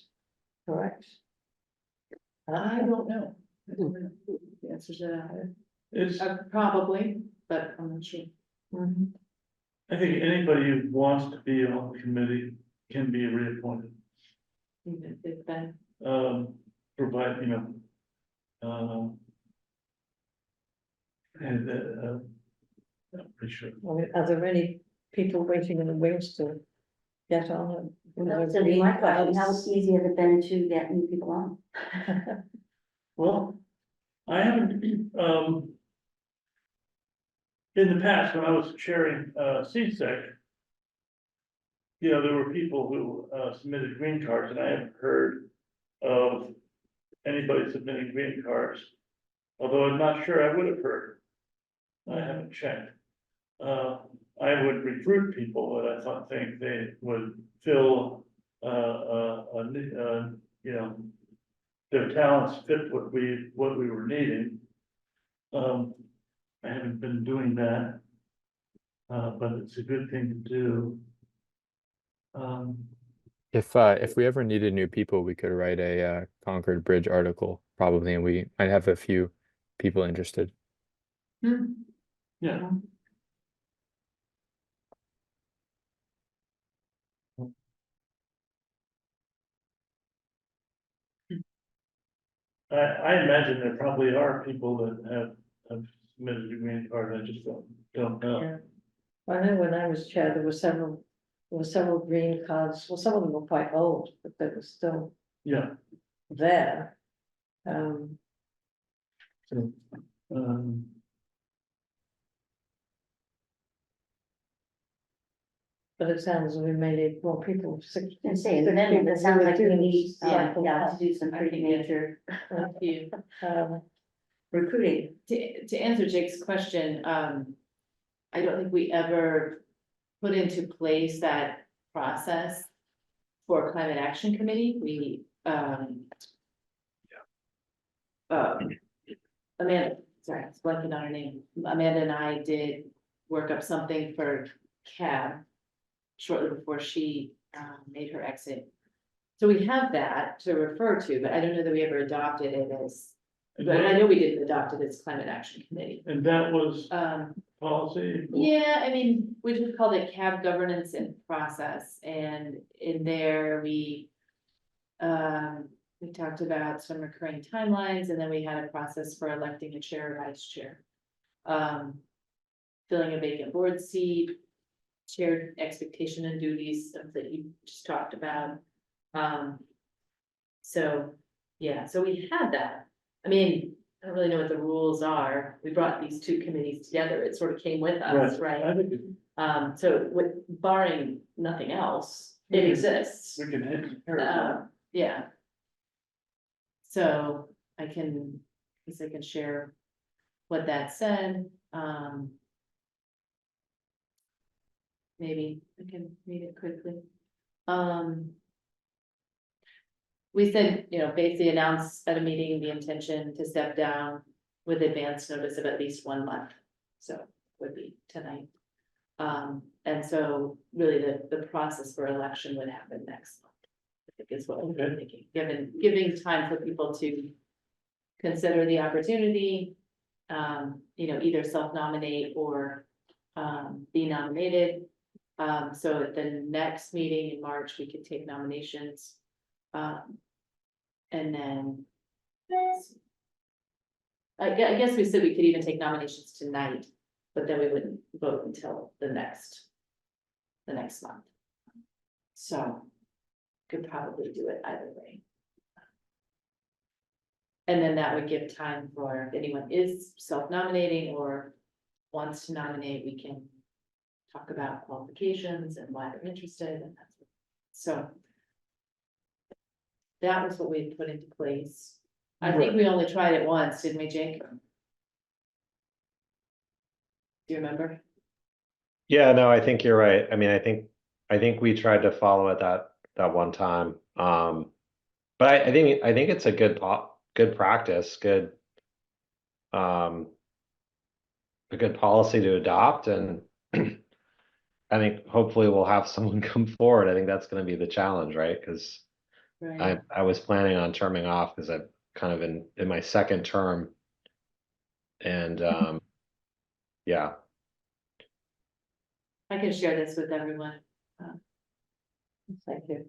correct? I don't know. I don't know the answer to that. It's, Probably, but I'm not sure. Mhm. I think anybody who wants to be on the committee can be reappointed, Even if they've been. provide, you know. And, I'm pretty sure. I mean, are there any people waiting in the wings to get on? That's gonna be my question, how easy has it been to get new people on? Well, I haven't, in the past, when I was chairing, CSEC, you know, there were people who, submitted green cards, and I haven't heard of anybody submitting green cards. Although I'm not sure I would have heard. I haven't checked. I would recruit people that I think they would fill, you know, their talents fit what we were needing. I haven't been doing that. But it's a good thing to do. If we ever needed new people, we could write a Concord Bridge article probably, and we might have a few people interested. Yeah. I imagine there probably are people that have submitted a green card, I just don't know. Yeah. I know when I was chair, there were several green cards, well, some of them were quite old, but they were still Yeah. there. So, But it sounds we may need more people. And say, and then it sounds like we need, Yeah. to do some pretty major Thank you. recruiting. To answer Jake's question, I don't think we ever put into place that process for Climate Action Committee. We, Amanda, sorry, I was blanking on her name. Amanda and I did work up something for CAB shortly before she made her exit. So we have that to refer to, but I don't know that we ever adopted it as, but I know we didn't adopt it as Climate Action Committee. And that was Um, policy? yeah, I mean, we just called it CAB governance and process, and in there, we talked about some recurring timelines, and then we had a process for electing a chair or vice chair. Filling a vacant board seat, shared expectation and duties, stuff that you just talked about. So, yeah, so we had that. I mean, I don't really know what the rules are. We brought these two committees together. It sort of came with us, right? I think it- So with barring nothing else, it exists. we can hit. Yeah. So I guess I can share what that said, maybe I can read it quickly. We said, basically announce at a meeting the intention to step down with advance notice of at least 1 month. So would be tonight. And so really the process for election would happen next month. I think is what we're thinking, giving time for people to consider the opportunity, either self-nominate or be nominated. So at the next meeting in March, we could take nominations. And then I guess we said we could even take nominations tonight, but then we wouldn't vote until the next month. So could probably do it either way. And then that would give time for if anyone is self-nominating or wants to nominate, we can talk about qualifications and why they're interested and that's so. That was what we put into place. I think we only tried it once, didn't we, Jake? Do you remember? Yeah, no, I think you're right. I mean, I think we tried to follow it that one time. But I think it's a good practice, a good policy to adopt, and I think hopefully we'll have someone come forward. I think that's going to be the challenge, right? Because Right. I was planning on terming off because I'm kind of in my second term, and yeah. I can share this with everyone. Thank you.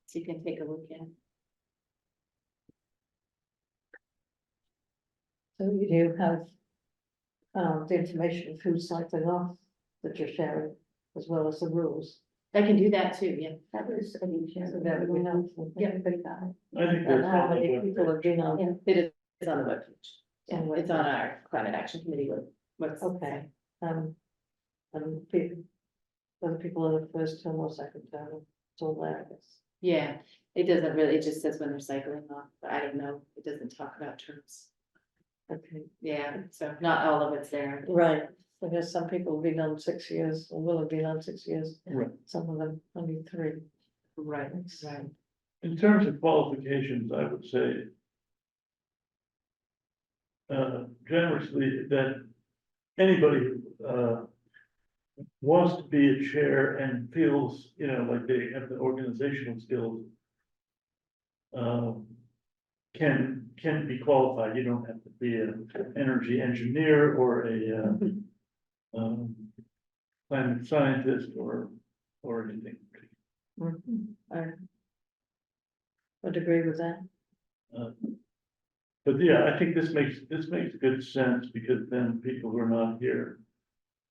So you can take a look at. So you do have the information of who's cycling off that you're sharing, as well as the rules. I can do that too, yeah. That was, I mean, just So that would be helpful. Yeah. everybody got it. I think And that's. how many people have been on? It is, it's on the webpage. Yeah, On the it's on webpage. our climate action committee website. Okay, and people, whether people are the first term or second term, it's all there, I guess. Yeah, it doesn't really, it just says when they're cycling off, but I don't know, it doesn't talk about terms. Okay, Yeah, so not all of it's there. right, because some people have been on 6 years, or will have been on 6 years. Right. Some of them only 3. Right, right. In terms of qualifications, I would say generously that anybody who wants to be a chair and feels, like they have the organizational skills can be qualified. You don't have to be an energy engineer or a climate scientist or anything. I would agree with that. But yeah, I think this makes good sense because then people who are not here.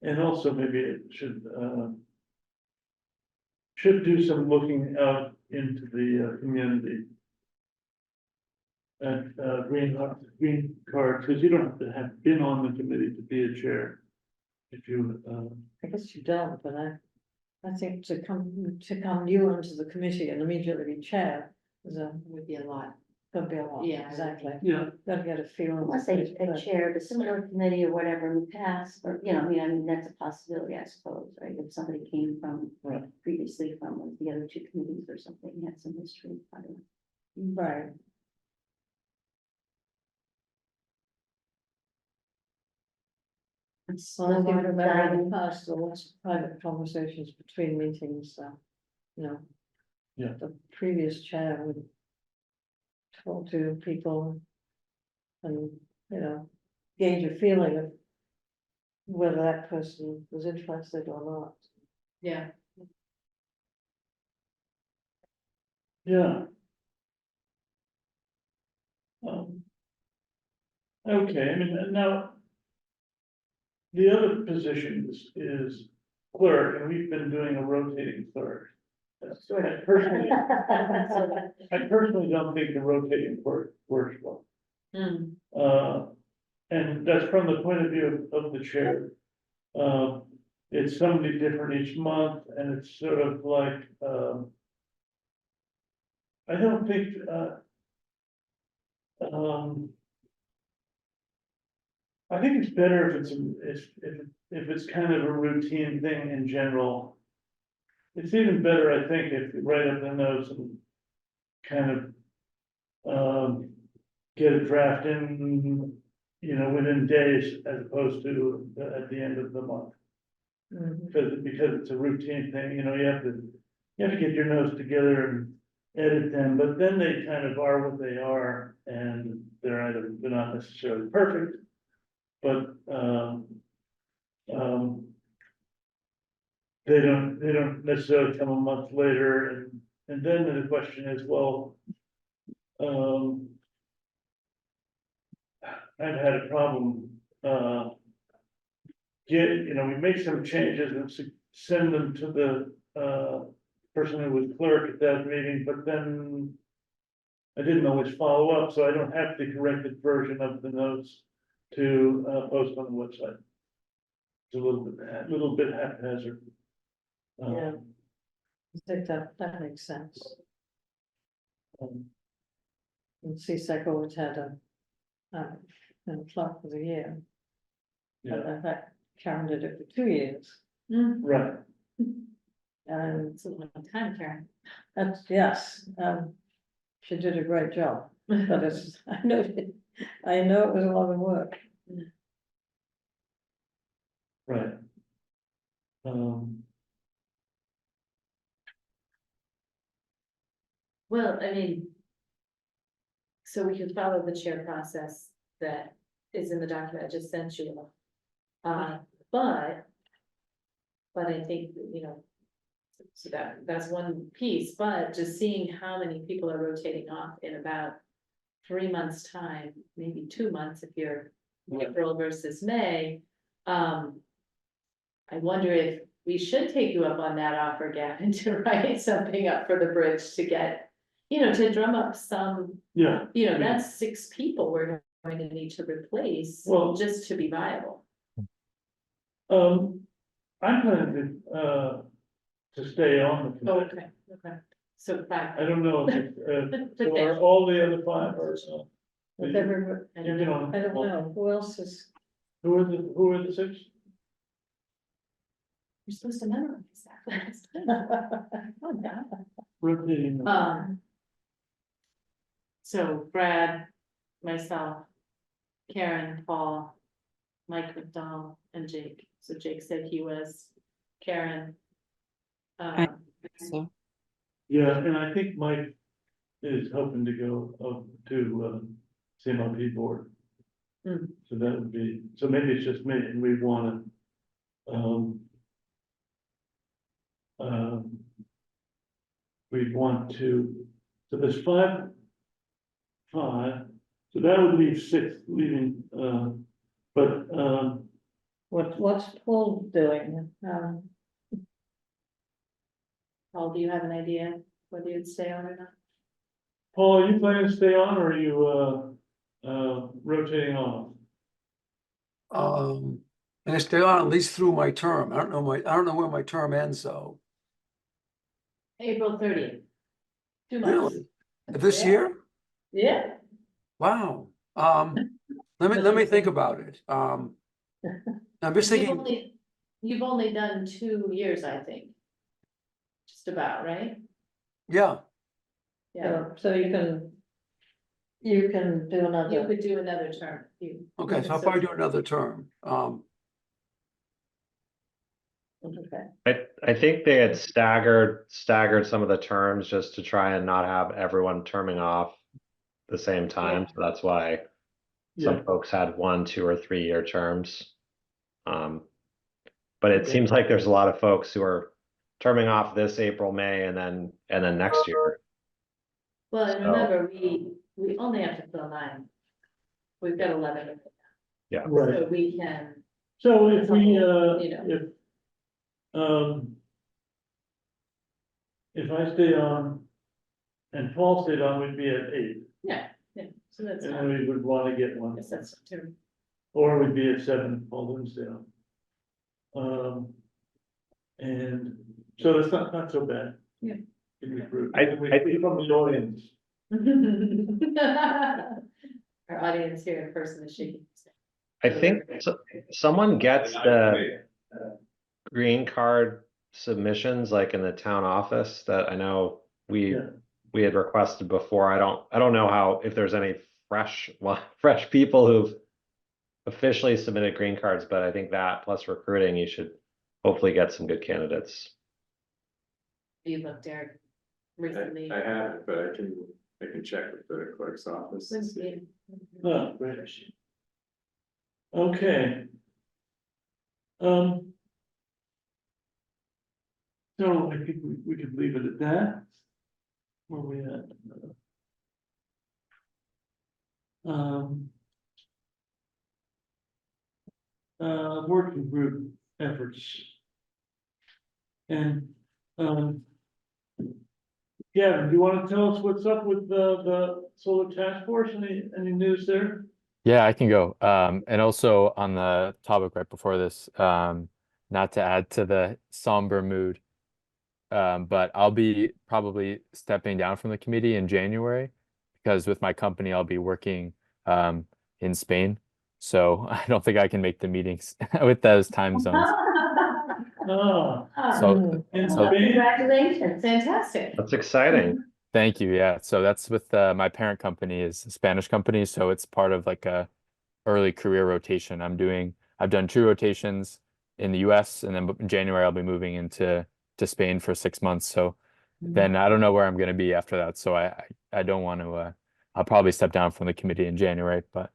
And also maybe it should do some looking out into the community. And green cards, because you don't have to have been on the committee to be a chair. If you I guess you don't, but I think to come new onto the committee and immediately be chair Would be a lot. could be a lot. Yeah. Exactly. yeah, Gotta get a feel. Unless they chaired a similar committee or whatever in the past, or, I mean, that's a possibility, I suppose, right? If somebody came from, Right. previously from one of the other 2 committees or something, had some history, I don't know. Right. Well, I think remember in the past, there were lots of private conversations between meetings, Yeah. The previous chair would talk to people and, gauge a feeling of whether that person was interested or not. Yeah. yeah. Okay, I mean, now. The other position is clerk, and we've been doing a rotating clerk. I personally don't think the rotating clerk works well. And that's from the point of view of the chair. It's somebody different each month, and it's sort of like, I don't think, I think it's better if it's, if it's kind of a routine thing in general. It's even better, I think, if you write up the notes and kind of, get a draft in, you know, within days as opposed to at the end of the month. Mhm. Because it's a routine thing, you know, you have to get your notes together and edit them, but then they kind of are what they are, and they're not necessarily perfect. But, they don't necessarily come a month later, and then the question is, well, I've had a problem, we make some changes and send them to the, person who was clerk at that meeting, but then I didn't always follow up, so I don't have the corrected version of the notes to, post on the website. It's a little bit haphazard. Yeah. I think that makes sense. Um, And CSEC always had a clerk for the year. Yeah, And in fact, Karen did it for 2 years. right, And It's a long time, Karen. that's, yes, she did a great job, but it's, I know it was a lot of work. right. Well, I mean. So we could follow the chair process that is in the document I just sent you. But. But I think, you know. So that's one piece, but just seeing how many people are rotating off in about 3 months' time, maybe 2 months if you're April versus May. I wonder if we should take you up on that offer, Gavin, to write something up for the bridge to get, you know, to drum up some, Yeah, you know, yeah. that's 6 people we're going to need to replace, Well- just to be viable. I'm planning to stay on the committee. Okay. So back, I don't know if, so are all the other 5 or so? With everybody, I don't know. I don't know, who else is, Who are the 6? You're supposed to memorize that. Rotating. So Brad, myself, Karen, Paul, Mike McDonald, and Jake. So Jake said he was, Karen. So, Yeah, and I think Mike is hoping to go up to CMRP board. Hmm. So that would be, so maybe it's just me and we wanna, we want to, so there's 5, so that would leave 6 leaving, but, what's Paul doing? Paul, do you have an idea whether you'd stay on or not? Paul, are you planning to stay on or are you, rotating off? And I stay on at least through my term. I don't know where my term ends, though. April 30th. 2 months. Really? This Yeah. year? Yeah. Wow. Let me think about it. I'm just thinking, You've only done 2 years, I think. Just about, right? yeah, So you can do You another, could do another term. okay, so I'll probably do another term. okay, I think they had staggered some of the terms just to try and not have everyone terming off the same time, so that's why Yeah. some folks had 1, 2, or 3 year terms. But it Okay. seems like there's a lot of folks who are terming off this April, May, and then next year. Well, and So- remember, we only have to fill 9. We've got 11, Right, so we can, so if we, You know. if I stayed on and Paul stayed on, we'd be at 8, so that's and not, then we would wanna get I one, guess that's too. or we'd be at 7, if Paul didn't stay on. And so that's not so bad. Yeah. In the group. I We from the audience. Our audience here in person is shaking. I think someone gets the green card submissions like in the town office that I know Yeah. we had requested before. I don't know how, if there's any fresh people who've officially submitted green cards, but I think that plus recruiting, you should hopefully get some good candidates. You looked, Derek, recently. I haven't, but I can check with the clerk's office and see. Oh, great. Okay. So I think we could leave it at that. Where we at? Um. Working group efforts. And, Gavin, do you want to tell us what's up with the solar task force? Any news there? Yeah, I can go. And also on the topic right before this, not to add to the somber mood, but I'll be probably stepping down from the committee in January because with my company, I'll be working in Spain. So I don't think I can make the meetings with those time zones. Oh, So, in so Spain? Congratulations. Fantastic. That's exciting. thank you. Yeah. So that's with my parent company is a Spanish company. So it's part of like a early career rotation. I've done 2 rotations in the US and then in January I'll be moving to Spain for 6 months. So then I don't know where I'm going to be after that. So I don't want to, I'll probably step down from the committee in January, but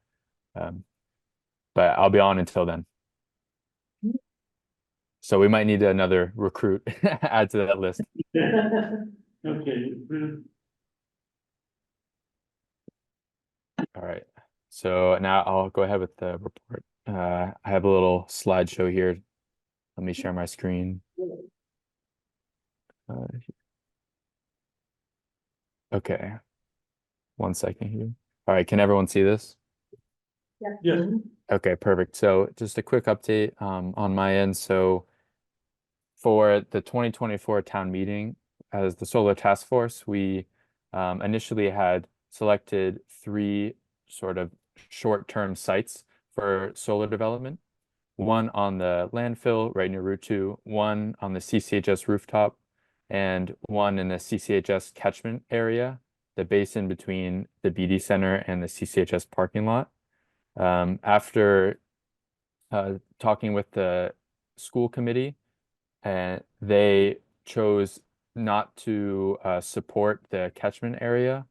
I'll be on until then. So we might need another recruit add to that list. Okay. All right. So now I'll go ahead with the report. I have a little slideshow here. Let me share my screen. Okay. 1 second here. All right. Can everyone see this? Yes. Okay, perfect. So just a quick update on my end. So for the 2024 town meeting, as the Solar Task Force, we initially had selected 3 sort of short-term sites for solar development. One on the landfill right near Route 2, one on the CCHS rooftop, and one in the CCHS catchment area, the basin between the BD Center and the CCHS parking lot. After talking with the school committee, and they chose not to support the catchment area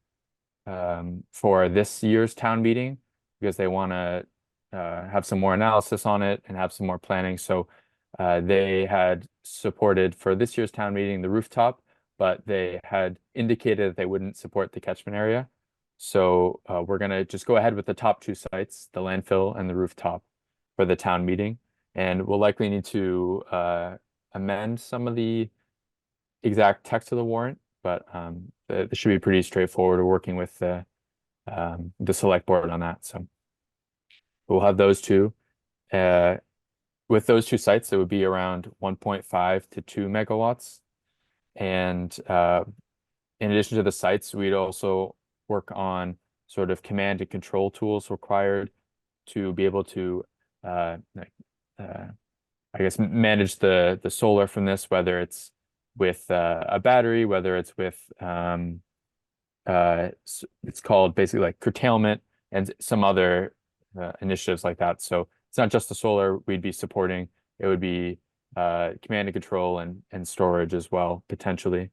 for this year's town meeting because they want to have some more analysis on it and have some more planning. So they had supported for this year's town meeting the rooftop, but they had indicated that they wouldn't support the catchment area. So we're going to just go ahead with the top 2 sites, the landfill and the rooftop for the town meeting. And we'll likely need to amend some of the exact text of the warrant, but it should be pretty straightforward. We're working with the select board on that. So we'll have those 2. With those 2 sites, it would be around 1.5 to 2 megawatts. And in addition to the sites, we'd also work on sort of command and control tools required to be able to I guess manage the solar from this, whether it's with a battery, whether it's with it's called basically like curtailment and some other initiatives like that. So it's not just the solar we'd be supporting, it would be command and control and storage as well, potentially.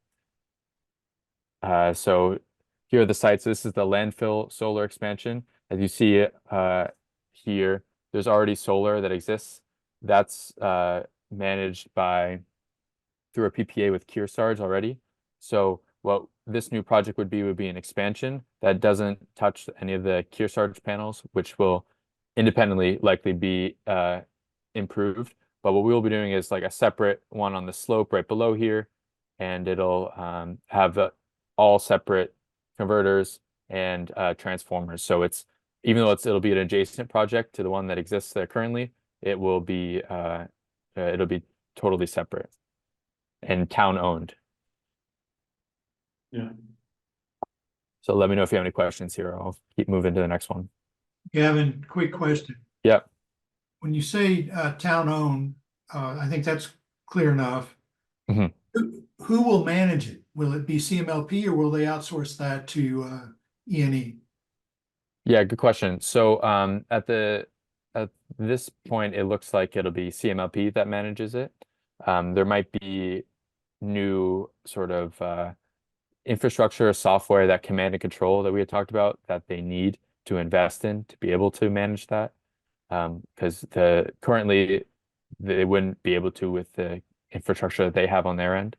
So here are the sites. This is the landfill solar expansion. As you see it here, there's already solar that exists. That's managed through a PPA with Kearsarge already. So what this new project would be an expansion that doesn't touch any of the Kearsarge panels, which will independently likely be improved. But what we'll be doing is like a separate one on the slope right below here, and it'll have all separate converters and transformers. So even though it'll be an adjacent project to the one that exists there currently, it'll be totally separate and town owned. Yeah. So let me know if you have any questions here. I'll keep moving to the next one. Gavin, quick question. Yep. When you say town-owned, I think that's clear enough. Mhm. Who will manage it? Will it be CMLP or will they outsource that to E&E? Yeah, good question. So at this point, it looks like it'll be CMLP that manages it. There might be new sort of infrastructure software, that command and control that we had talked about, that they need to invest in to be able to manage that. Because currently they wouldn't be able to with the infrastructure that they have on their end,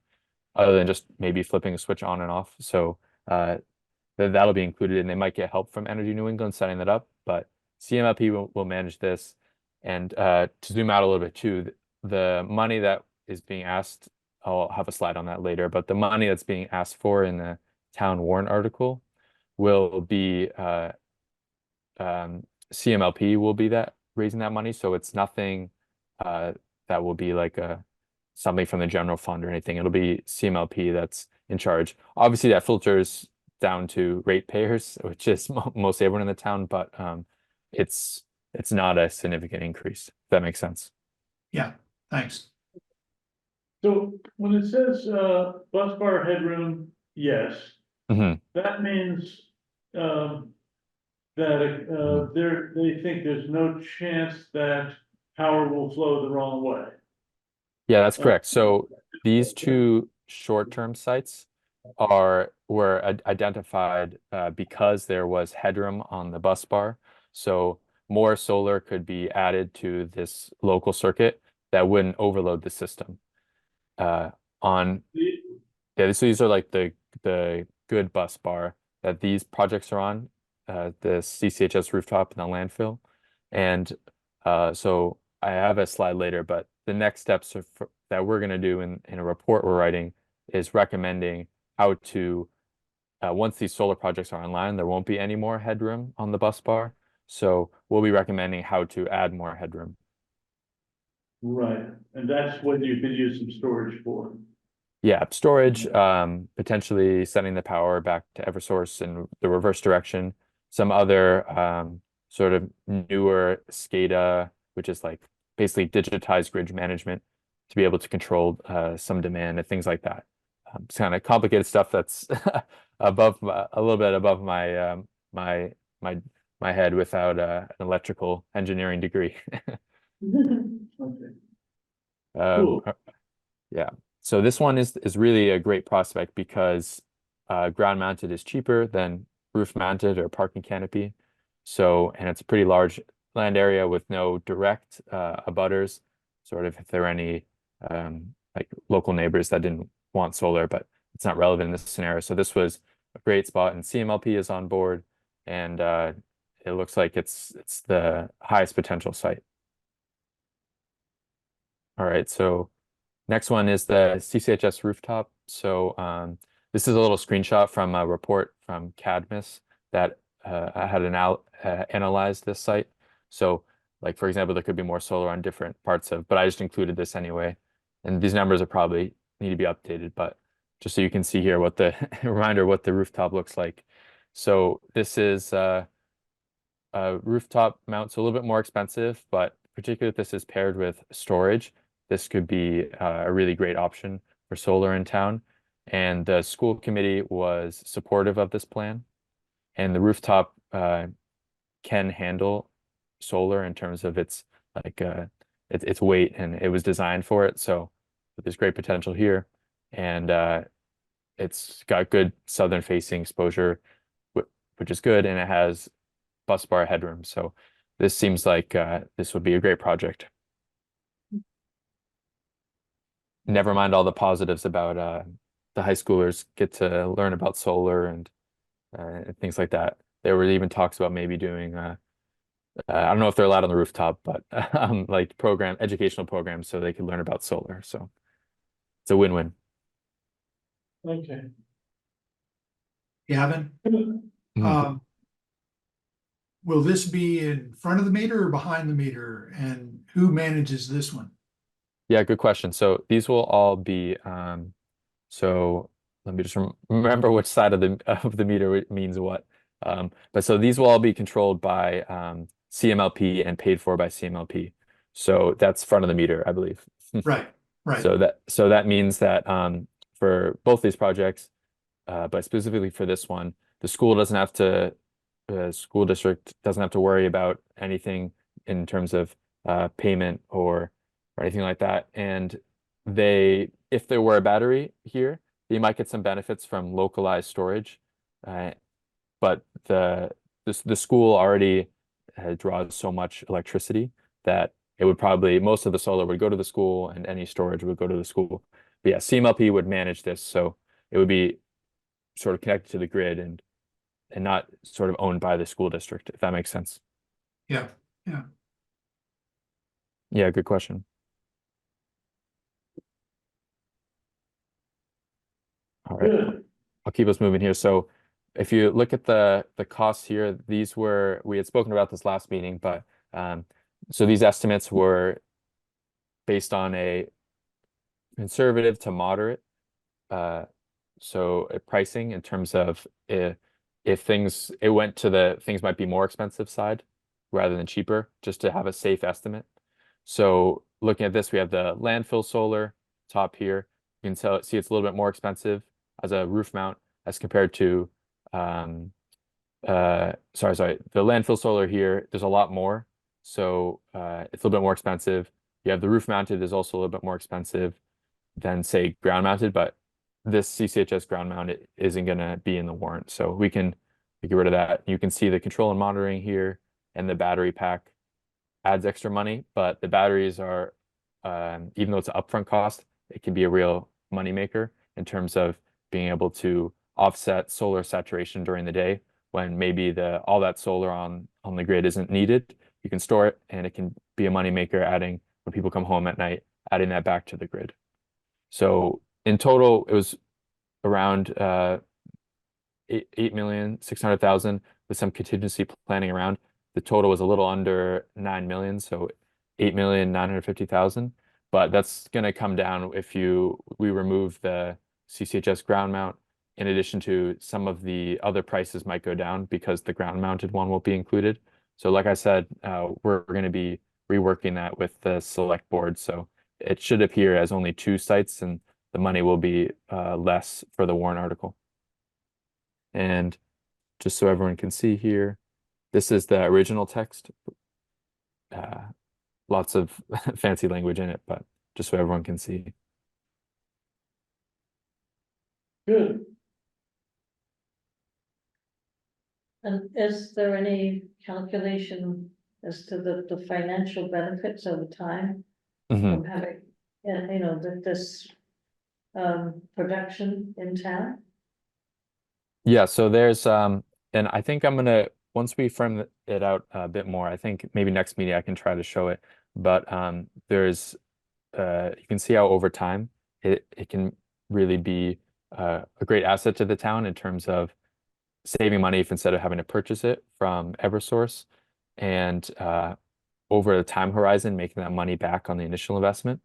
other than just maybe flipping a switch on and off. So that'll be included, and they might get help from Energy New England setting that up, but CMLP will manage this. And to zoom out a little bit too, the money that is being asked, I'll have a slide on that later, but the money that's being asked for in the town warrant article will be CMLP will be that raising that money, so it's nothing that will be like something from the general fund or anything. It'll be CMLP that's in charge. Obviously, that filters down to ratepayers, which is mostly everyone in the town, but it's not a significant increase, if that makes sense. Yeah, thanks. So when it says, bus bar headroom, yes, Mhm. that means, that, they think there's no chance that power will flow the wrong way. Yeah, that's correct. So these two short-term sites were identified because there was headroom on the bus bar. So more solar could be added to this local circuit that wouldn't overload the system. Yeah, so these are like the good bus bar that these projects are on, the CCHS rooftop and the landfill. And so I have a slide later, but the next steps that we're going to do in a report we're writing is recommending how to, once these solar projects are online, there won't be any more headroom on the bus bar. So we'll be recommending how to add more headroom. Right, and that's what you could use some storage for. Yeah, storage, potentially sending the power back to Eversource in the reverse direction. Some other sort of newer SCADA, which is like basically digitized grid management to be able to control some demand and things like that. It's kind of complicated stuff that's above a little bit above my my head without an electrical engineering degree. Okay. Um, Cool. Yeah. So this one is really a great prospect because ground mounted is cheaper than roof mounted or parking canopy. So, and it's a pretty large land area with no direct abutters, sort of if there are any like local neighbors that didn't want solar, but it's not relevant in this scenario. So this was a great spot, and CMLP is on board, and it looks like it's the highest potential site. All right, so next one is the CCHS rooftop. So this is a little screenshot from a report from Cadmus that had analyzed this site. So like, for example, there could be more solar on different parts of, but I just included this anyway. And these numbers are probably need to be updated, but just so you can see here what the reminder what the rooftop looks like. So this is a rooftop mount, so a little bit more expensive, but particularly if this is paired with storage, this could be a really great option for solar in town. And the school committee was supportive of this plan. And the rooftop can handle solar in terms of its like its weight, and it was designed for it. So there's great potential here. And it's got good southern facing exposure, which is good, and it has bus bar headroom. So this seems like this would be a great project. Never mind all the positives about the high schoolers get to learn about solar and things like that. There were even talks about maybe doing I don't know if they're allowed on the rooftop, but like educational programs so they can learn about solar. So it's a win-win. Okay. Gavin, Mhm. will this be in front of the meter or behind the meter? And who manages this one? Yeah, good question. So these will all be so let me just remember which side of the meter means what. But so these will all be controlled by CMLP and paid for by CMLP. So that's front of the meter, I believe. Right, right. So that means that for both these projects, but specifically for this one, the school district doesn't have to worry about anything in terms of payment or anything like that. And if there were a battery here, they might get some benefits from localized storage. But the school already draws so much electricity that it would probably, most of the solar would go to the school and any storage would go to the school. But yeah, CMLP would manage this, so it would be sort of connected to the grid and not sort of owned by the school district, if that makes sense. Yeah, yeah. Yeah, good question. All right, Good. I'll keep us moving here. So if you look at the costs here, we had spoken about this last meeting, but so these estimates were based on a conservative to moderate pricing in terms of if it went to the things might be more expensive side rather than cheaper, just to have a safe estimate. So looking at this, we have the landfill solar top here. You can see it's a little bit more expensive as a roof mount as compared to the landfill solar here. There's a lot more, so it's a little bit more expensive. You have the roof mounted is also a little bit more expensive than say ground mounted, but this CCHS ground mount isn't going to be in the warrant, so we can get rid of that. You can see the control and monitoring here, and the battery pack adds extra money, but the batteries are, even though it's an upfront cost, it can be a real money maker in terms of being able to offset solar saturation during the day when maybe all that solar on the grid isn't needed. You can store it, and it can be a money maker adding when people come home at night, adding that back to the grid. So in total, it was around 8,600,000 with some contingency planning around. The total was a little under 9 million, so 8,950,000. But that's going to come down if we remove the CCHS ground mount. In addition to some of the other prices might go down because the ground mounted one won't be included. So like I said, we're going to be reworking that with the select board. So it should appear as only 2 sites, and the money will be less for the warrant article. And just so everyone can see here, this is the original text. Lots of fancy language in it, but just so everyone can see. Good. And is there any calculation as to the financial benefits over time from having, this production in town? Yeah, so there's and I think once we frame it out a bit more, I think maybe next meeting I can try to show it. But there's you can see how over time it can really be a great asset to the town in terms of saving money if instead of having to purchase it from Eversource, and over the time horizon making that money back on the initial investment.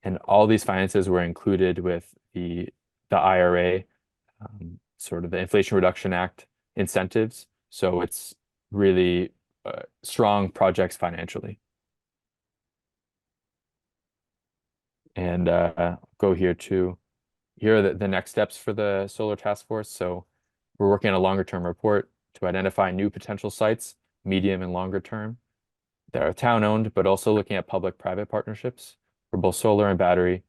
And all these finances were included with the IRA, sort of the Inflation Reduction Act incentives. So it's really strong projects financially. And go here too. Here are the next steps for the solar task force. So we're working on a longer term report to identify new potential sites, medium and longer term, that are town owned, but also looking at public-private partnerships for both solar and battery,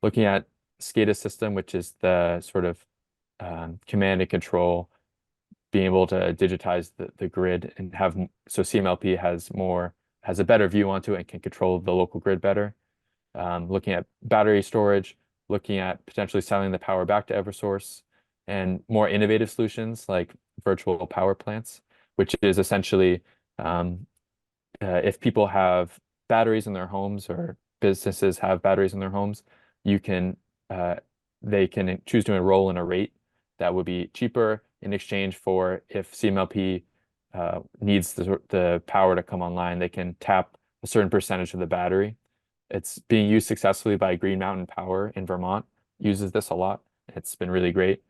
looking at SCADA system, which is the sort of command and control, being able to digitize the grid and so CMLP has a better view onto it and can control the local grid better. Looking at battery storage, looking at potentially selling the power back to Eversource, and more innovative solutions like virtual power plants, which is essentially if people have batteries in their homes or businesses have batteries in their homes, they can choose to enroll in a rate that would be cheaper in exchange for if CMLP needs the power to come online, they can tap a certain percentage of the battery. It's being used successfully by Green Mountain Power in Vermont, uses this a lot. It's been really great.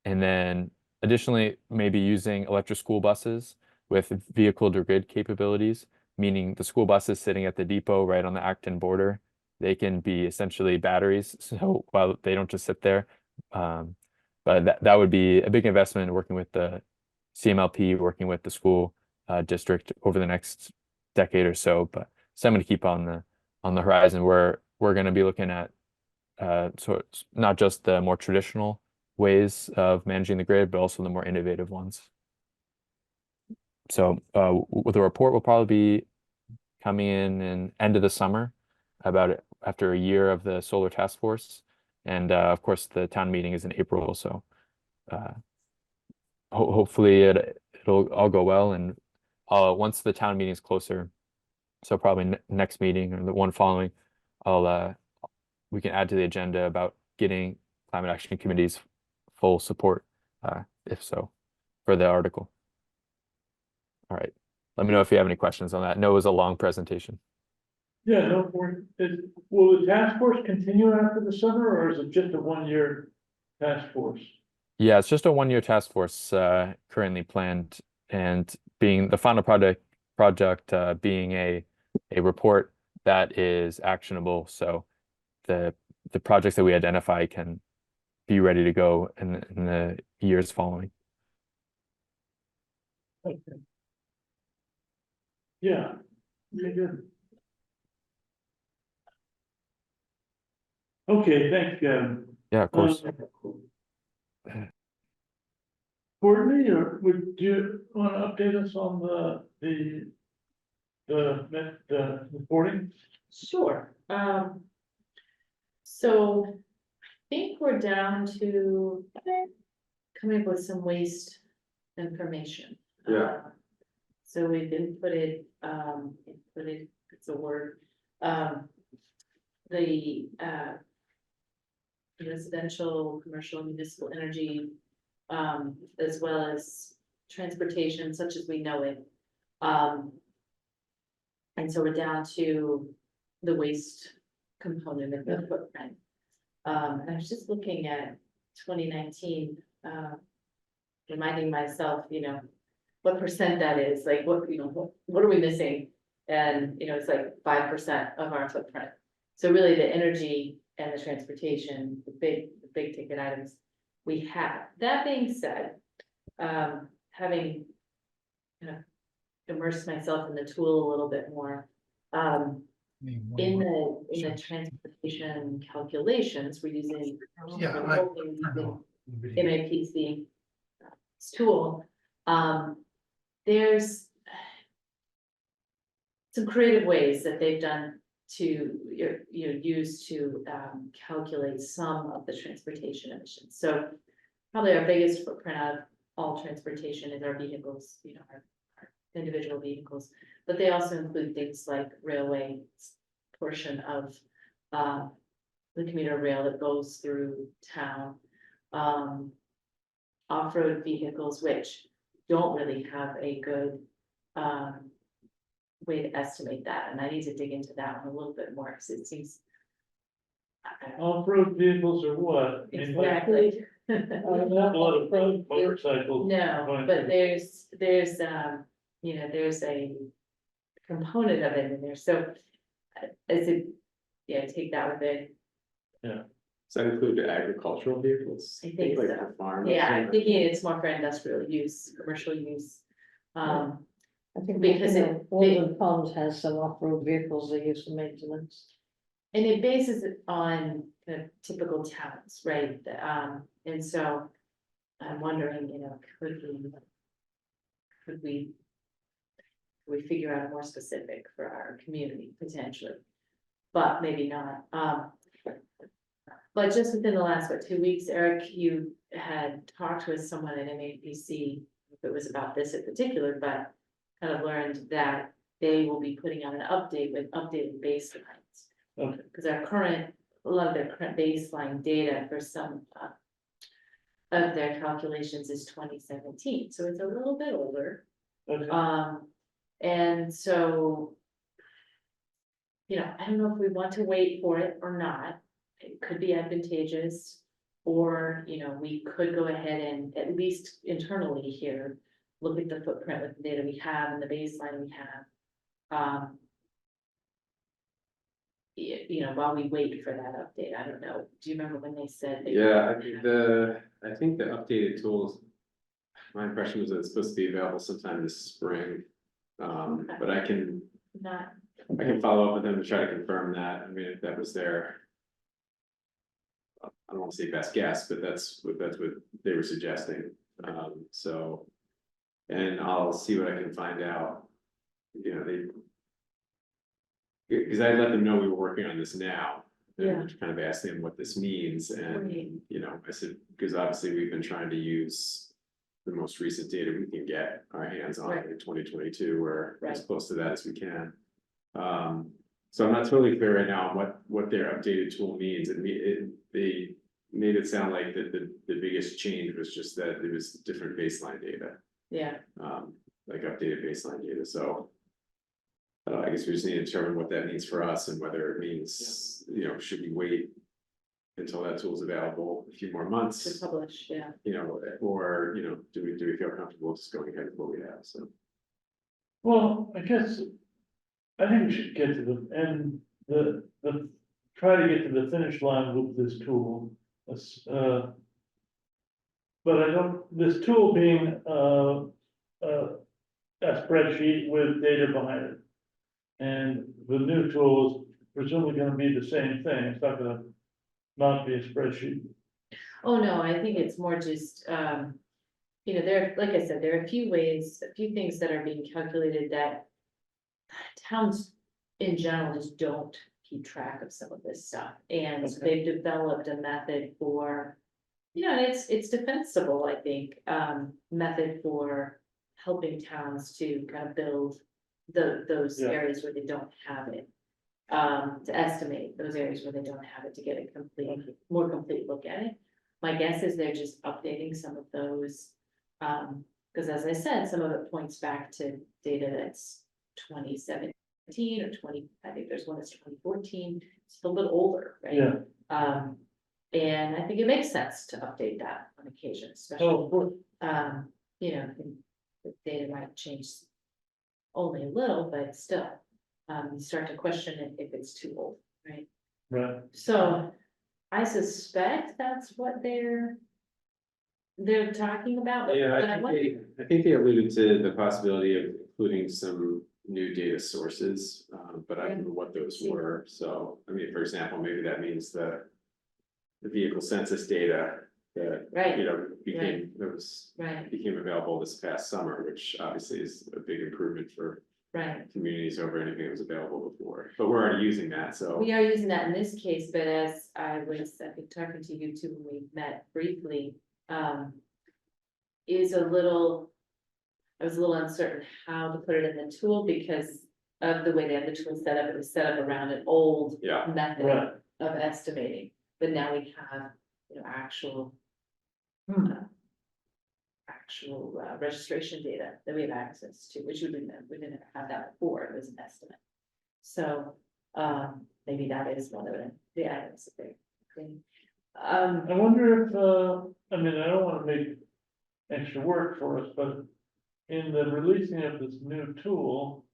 And then additionally, maybe using electric school buses with vehicle to grid capabilities, meaning the school buses sitting at the depot right on the Acton border, they can be essentially batteries. So while they don't just sit there, but that would be a big investment working with the CMLP, working with the school district over the next decade or so. But something to keep on the horizon. We're going to be looking at so it's not just the more traditional ways of managing the grid, but also the more innovative ones. So the report will probably be coming in end of the summer, about it after a year of the solar task force. And of course, the town meeting is in April, so hopefully it'll all go well. And once the town meeting is closer, so probably next meeting or the one following, we can add to the agenda about getting climate action committee's full support, if so, for the article. All right. Let me know if you have any questions on that. No, it was a long presentation. Yeah, no, will the task force continue after the summer, or is it just a 1-year task force? Yeah, it's just a 1-year task force currently planned, and being the final project being a report that is actionable. So the projects that we identify can be ready to go in the years following. Okay. Yeah, very good. Okay, thanks, Gavin. Yeah, of course. Courtney, or would you want to update us on the reporting? Sure, so I think we're down to coming up with some waste information. Yeah. So we've inputted, it's a word, the residential, commercial, municipal energy, as well as transportation such as we know it. And so we're down to the waste component of the footprint. And I was just looking at 2019, reminding myself, what percent that is, like what are we missing? And it's like 5% of our footprint. So really the energy and the transportation, the big ticket items we have. That being said, having immersed myself in the tool a little bit more, in the transportation calculations, we're using MAPC tool. There's some creative ways that they've done to use to calculate some of the transportation emissions. So probably our biggest footprint of all transportation is our vehicles, our individual vehicles, but they also include things like railway portion of the commuter rail that goes through town, off-road vehicles, which don't really have a good way to estimate that, and I need to dig into that one a little bit more because it seems. Off-road vehicles or what? Exactly. Not a lot of motorcycles. No, but there's a component of it in there, so take that with it. Does that include the agricultural vehicles? I think Like so. for farm? Yeah, I'm thinking it's more for industrial use, commercial use. I think Because Walden Pond has some off-road vehicles they use for maintenance. And it bases it on kind of typical towns, right? And so I'm wondering, could we figure out a more specific for our community potentially, but maybe not. But just within the last, 2 weeks, Eric, you had talked with someone at MAPC, if it was about this in particular, but kind of learned that they will be putting out an update with updated baselines. Okay. Because a lot of their current baseline data for some of their calculations is 2017, so it's a little bit older. Okay. And so, I don't know if we want to wait for it or not. It could be advantageous. Or, you know, we could go ahead and at least internally here, look at the footprint with the data we have and the baseline we have. You know, while we wait for that update, I don't know, do you remember when they said? they were Yeah, gonna have- I think the updated tools, my impression was that it's supposed to be available sometime this spring. But I can Not, follow up with them to try to confirm that. I mean, if that was their. I don't want to say best guess, but that's what they were suggesting. So. And I'll see what I can find out. You know, because I let them know we were working on this now. Yeah. And kind of asked them what this means, Right. and, you know, I said, because obviously we've been trying to use. The most recent data we can get our hands on Right. in 2022, or as Right. close to that as we can. So I'm not totally clear right now on what their updated tool means. They made it sound like that the biggest change was just that it was different baseline data. yeah, Like updated baseline data, so. I guess we just need to determine what that means for us and whether it means, you know, should we wait? Until that tool's available, a few more to months, publish, yeah. you know, or, you know, do we feel comfortable just going ahead with what we have, so. Well, I guess, I think we should get to try to get to the finish line with this tool. But I don't, this tool being, a spreadsheet with data behind it. And the new tool is presumably gonna be the same thing, it's not gonna not be a spreadsheet. Oh, no, I think it's more just, you know, like I said, there are a few ways, a few things that are being calculated that towns in general just don't keep track of some of this stuff. And Okay. they've developed a method for, you know, it's defensible, I think, method for helping towns to kind of build those Yeah. areas where they don't have it. To estimate those areas where they don't have it, to get a more complete look at it. My guess is they're just updating some of those. Because as I said, some of it points back to data that's 2017 or 20, I think there's one that's 2014, it's a little older, right? Yeah. And I think it makes sense to update that on occasion, Oh, especially, of course. you know, the data might change only a little, but still. You start to question it if it's too old, right? Right, So I suspect that's what they're talking about. but- Yeah, but I wonder- I think they alluded to the possibility of including some new data sources, but I don't know what those were, so, I mean, for example, maybe that means the vehicle census data that, Right. you know, Right, became available this past summer, which obviously is a big improvement for right. communities over anything that was available before, but we're already using that, so. We are using that in this case, but as I was, I think, talking to you too, when we met briefly, I was a little uncertain how to put it in the tool because of the way they have the tool set up. It was set up around an old Yeah. method right. of estimating, but now we have, you know, actual registration data that we have access to, which we didn't have that before, it was an estimate. So, maybe that is one of the items that they're doing. I wonder if, I mean, I don't wanna make extra work for us, but in the releasing of this new tool.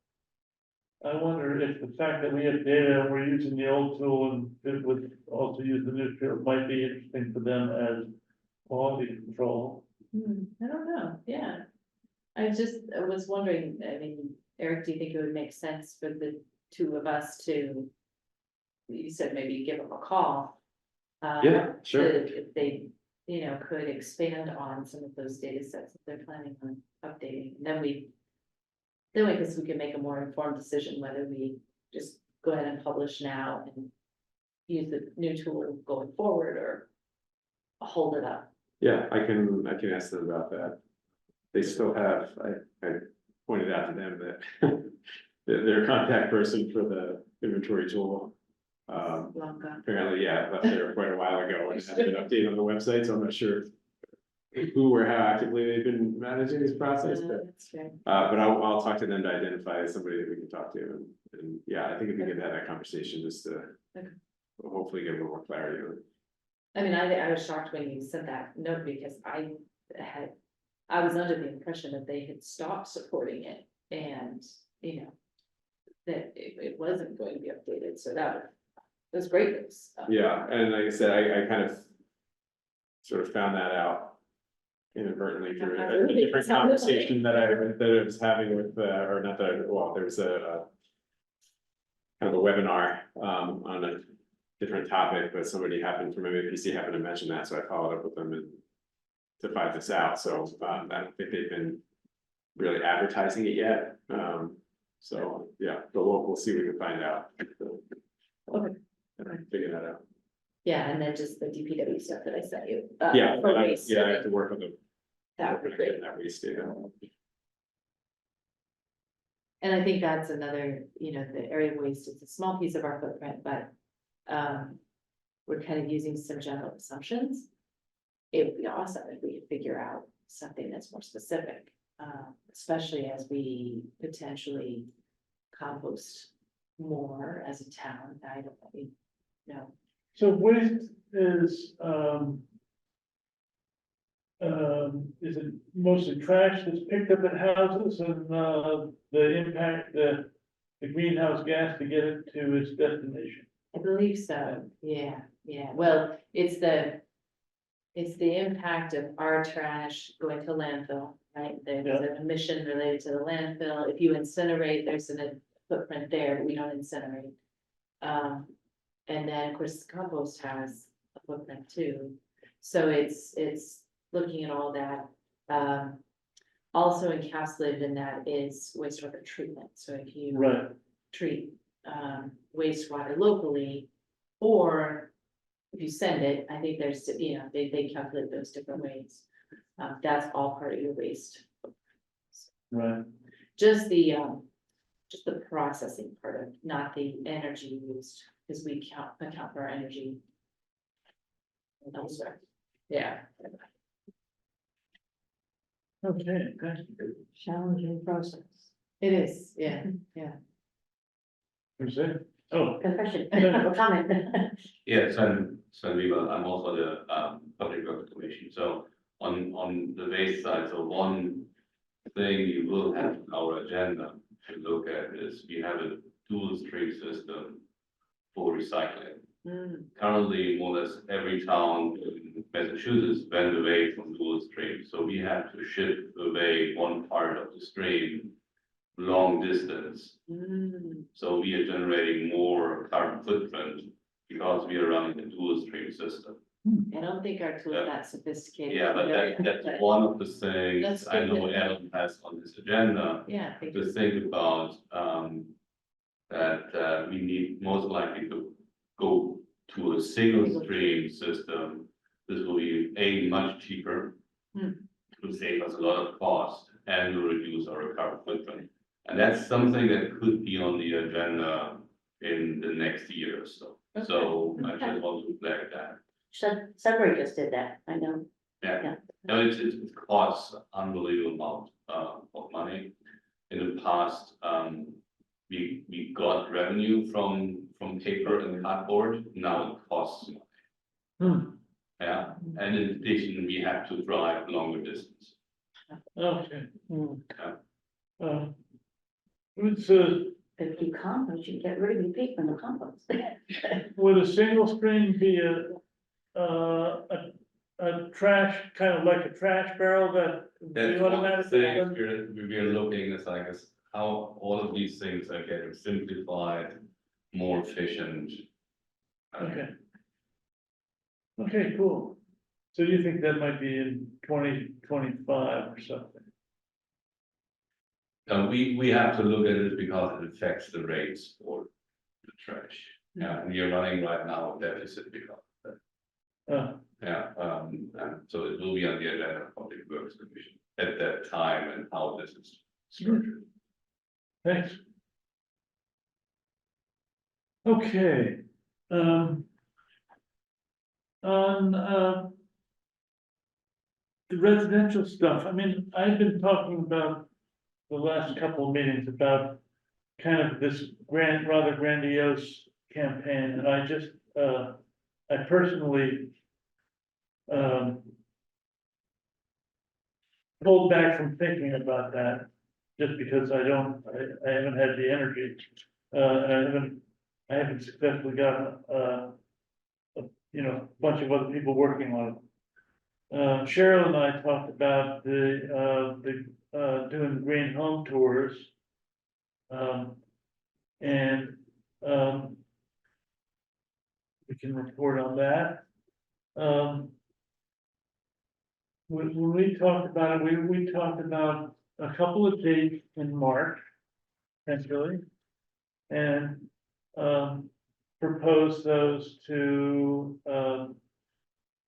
I wonder if the fact that we have data and we're using the old tool and it would also use the new tool might be interesting for them as quality control. I don't know, yeah. I was wondering, I mean, Eric, do you think it would make sense for the two of us to? You said maybe give them a call. Yeah, sure. If they, you know, could expand on some of those data sets that they're planning on updating, and then we can make a more informed decision whether we just go ahead and publish now and use the new tool going forward or hold it up. Yeah, I can ask them about that. They still have, I pointed out to them that their contact person for the inventory tool. Long gone. Apparently, yeah, left there quite a while ago and hasn't been updated on the website, so I'm not sure. Who or how actively they've been managing this process, but That's fair. but I'll talk to them to identify somebody that we can talk to, and yeah, I think if we could have that conversation, just to. Okay. Hopefully get a little more clarity on it. I mean, I was shocked when you sent that note because I was under the impression that they had stopped supporting it and, you know, that it wasn't going to be updated, so that was great news. Yeah, and like I said, I kind of sort of found that out inadvertently through a different conversation that I was having with, or not that, well, there was a kind of a webinar, on a different topic, but somebody happened from MAPC happened to mention that, so I followed up with them and to find this out, so, I don't think they've been really advertising it yet, so, yeah, but we'll see what we can find out. Okay. And figure that out. Yeah, and then just the DPW stuff that I sent you. Yeah, for I waste, have to work on the. That would be great. That waste data. And I think that's another, you know, the area of waste is a small piece of our footprint, but we're kind of using some general assumptions. It would be awesome if we could figure out something that's more specific, especially as we potentially compost more as a town. I don't really know. So waste is it mostly trash that's picked up at houses and, the impact, the greenhouse gas to get it to its destination? I believe so, yeah, well, it's the impact of our trash going to landfill, right? There's an emission related to the landfill. If you incinerate, there's a footprint there, but we don't incinerate. And then, of course, compost has a footprint too. So it's looking at all that. Also encapsulated in that is wastewater treatment. So if you Right. treat wastewater locally, or if you send it, I think there's, you know, they calculate those different ways. That's all part of your waste. Right. Just the processing part of, not the energy used, because we account for our energy elsewhere. Yeah. Okay, thank you. Challenging process. It is, yeah. Who's that? Oh, Question or comment? Yes, I'm also the Public Works Commission, so on the waste side, so one thing you will have on our agenda to look at is we have a dual stream system for recycling. Currently, more or less every town in Massachusetts went away from dual stream, so we have to ship away one part of the stream long distance. So we are generating more carbon footprint because we are running a dual stream system. I don't think our tool is that sophisticated. Yeah, but that's one of the things That's I know good. Alan has on his agenda, Yeah. I think to think about, that, we need most likely to go to a single stream system. This will be much cheaper. It will save us a lot of cost and will reduce our carbon footprint. And that's something that could be on the agenda in the next year or so. So I just want to flag that. Sudbury just did that, I know. Yeah, no, it costs unbelievable amount of money. In the past, we got revenue from paper and cardboard, now it costs money. Yeah, and in addition, we have to drive longer distance. okay. Yeah. It's If you compost, you get rid of your peat from the compost. would a single stream be a trash, kind of like a trash barrel that That's the one automatic? of the things we're looking at, like, is how all of these things are getting simplified, more efficient. Okay. Okay, cool. So you think that might be in 2025 or something? We have to look at it because it affects the rates for the trash. Yeah, and you're running right now a deficit because of that. Yeah, and so it will be on the agenda of Public Works Commission at that time and how this is structured. Thanks. Okay. On the residential stuff, I mean, I've been talking about the last couple of meetings about kind of this rather grandiose campaign, and I just, I personally pulled back from thinking about that, just because I haven't had the energy. I haven't successfully gotten, a bunch of other people working on it. Cheryl and I talked about doing green home tours. And, we can report on that. When we talked about it, we talked about a couple of dates in March, potentially. And, proposed those to,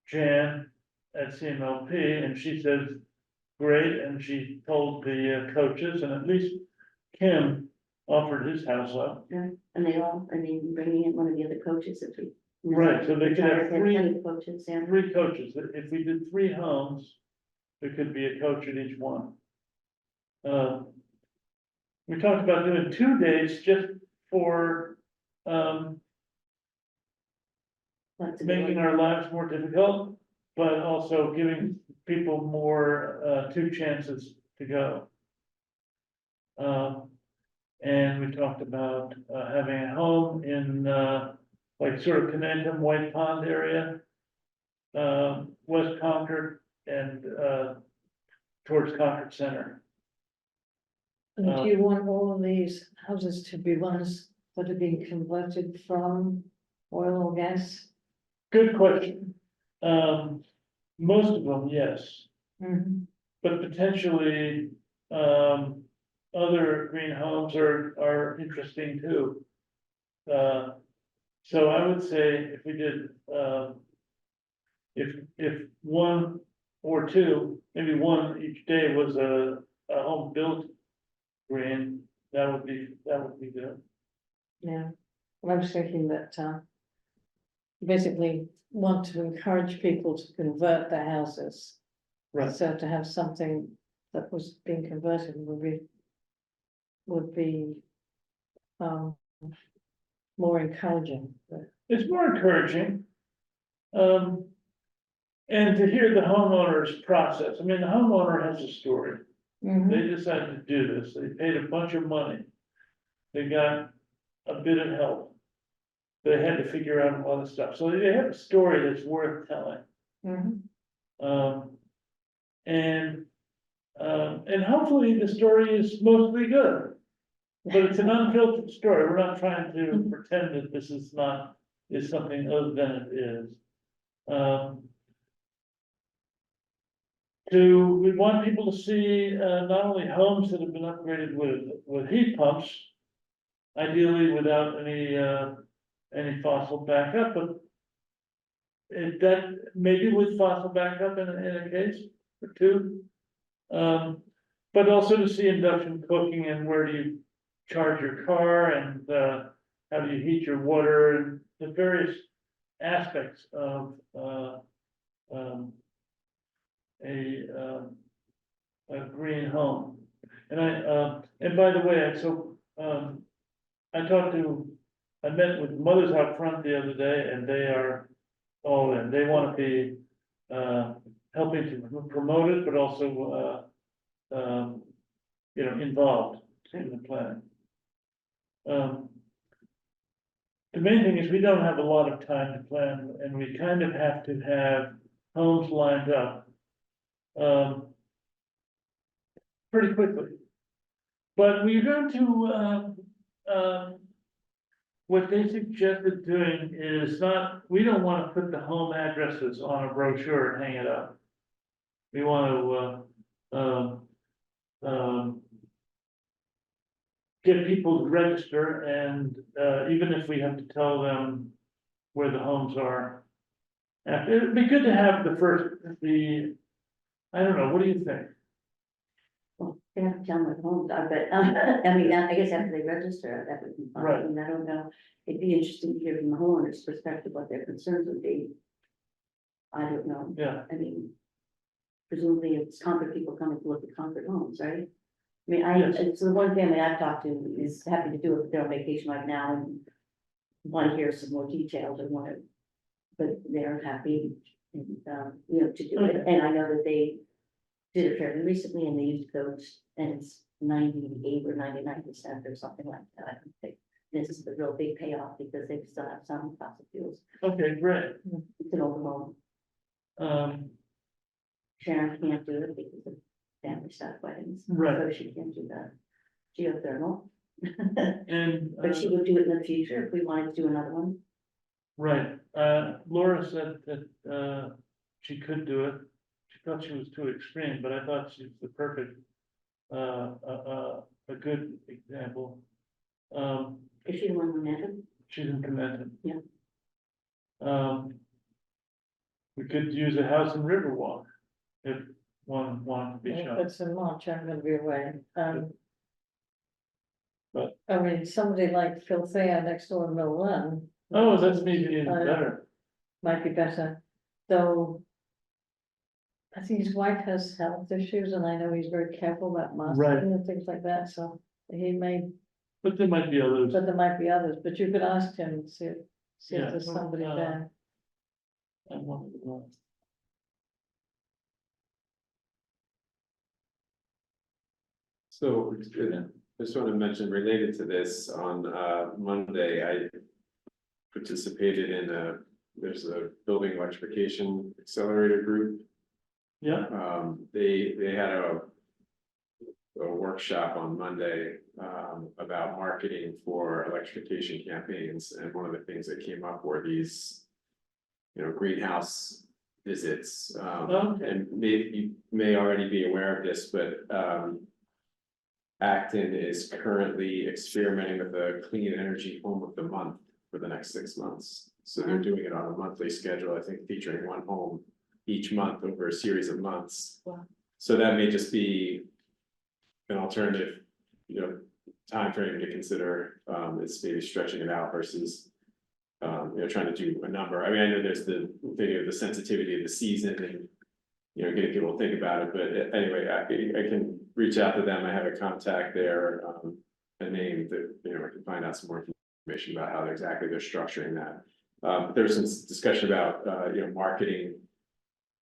Jan at CMLP, and she says, great, and she told the coaches, and at least Kim offered his house up. Yeah, and they all, I mean, bringing in one of the other coaches if we. Right, so they could have three- plenty of coaches, yeah. Three coaches, if we did 3 homes, there could be a coach at each one. We talked about doing 2 days just for, making our lives more difficult, but also giving people more, 2 chances to go. And we talked about, having a home in, like sort of Canantum, White Pond area, West Concord and, towards Concord Center. And do you want all of these houses to be ones that are being converted from oil or gas? Good question. Most of them, yes, Mhm. but potentially, other green homes are interesting too. So I would say if we did, if 1 or 2, maybe 1 each day was a home built green, that would be good. Yeah, well, I was thinking that, basically want to encourage people to convert their houses. Right. So to have something that was being converted would be more encouraging. It's more encouraging. And to hear the homeowner's process, I mean, the homeowner has a story. Mhm. They decided to do this, they paid a bunch of money. They got a bit of help. They had to figure out a lot of stuff, so they have a story that's worth telling. Mhm. And hopefully the story is mostly good. But it's an unfiltered story, we're not trying to pretend that this is something other than it is. We want people to see, not only homes that have been upgraded with heat pumps. Ideally without any fossil backup, but that maybe with fossil backup in a case or 2. But also to see induction cooking and where do you charge your car and, how do you heat your water and the various aspects of, a green home. And by the way, I met with Mothers Out Front the other day, and they are all in, they wanna be, helping to promote it, but also, involved in the plan. The main thing is we don't have a lot of time to plan, and we kind of have to have homes lined up. Pretty quickly. But we're going to, what they suggested doing is we don't wanna put the home addresses on a brochure and hang it up. We want to, get people to register and, even if we have to tell them where the homes are. It'd be good to have I don't know, what do you think? Well, they have to tell them at home, but, I mean, I guess after they register, that would be fine, Right. and I don't know. It'd be interesting to hear from the homeowner's perspective what their concerns would be. I don't know, Yeah, I mean. Presumably it's Concord people coming to look at Concord homes, right? I mean, Yes. it's the one family I've talked to is happy to do it, but they're on vacation right now and. Want to hear some more details and want to, but they're happy And, you know, to do it, Okay. and I know that they did it fairly recently and they used codes and it's 98 or 99% or something like that. I don't think this is the real big payoff because they still have some fossil fuels. Okay, great. It's an old home. Sharon can't do it because of family stock weddings. Right. So she can't do the geothermal. And, But she would do it in the future if we wanted to do another one. right, Laura said that, she could do it. She thought she was too extreme, but I thought she's the perfect, a good example. Is she the one who mentioned? She's in Commenton. Yeah. We could use a house in Riverwalk if one wanted to be If shown. it's in March, I'm gonna be away. But- I mean, somebody like Phil Thayer next door in Mill Run. Oh, that's maybe even Uh, better. Might be better, though. I think his wife has health issues and I know he's very careful about Right. masking and things like that, so he may, But there might be others. but there might be others, but you could ask him, and see Yeah, if there's well, somebody there. I want to go. So, I just want to mention related to this, on Monday, I participated in there's a building electrification accelerator group. Yeah, They had a workshop on Monday about marketing for electrification campaigns, and one of the things that came up were these, you know, greenhouse visits. Okay. And you may already be aware of this, but Acton is currently experimenting with a clean energy home of the month for the next 6 months. So they're doing it on a monthly schedule, I think featuring one home each month over a series of months. Wow. So that may just be an alternative, you know, timeframe to consider. It's maybe stretching it out versus you know, trying to do a number. I mean, I know there's the thing of the sensitivity of the season and, you know, getting people to think about it, but anyway, I can reach out to them. I have a contact there, a name that, you know, I can find out some more information about how exactly they're structuring that. There's some discussion about, you know, marketing,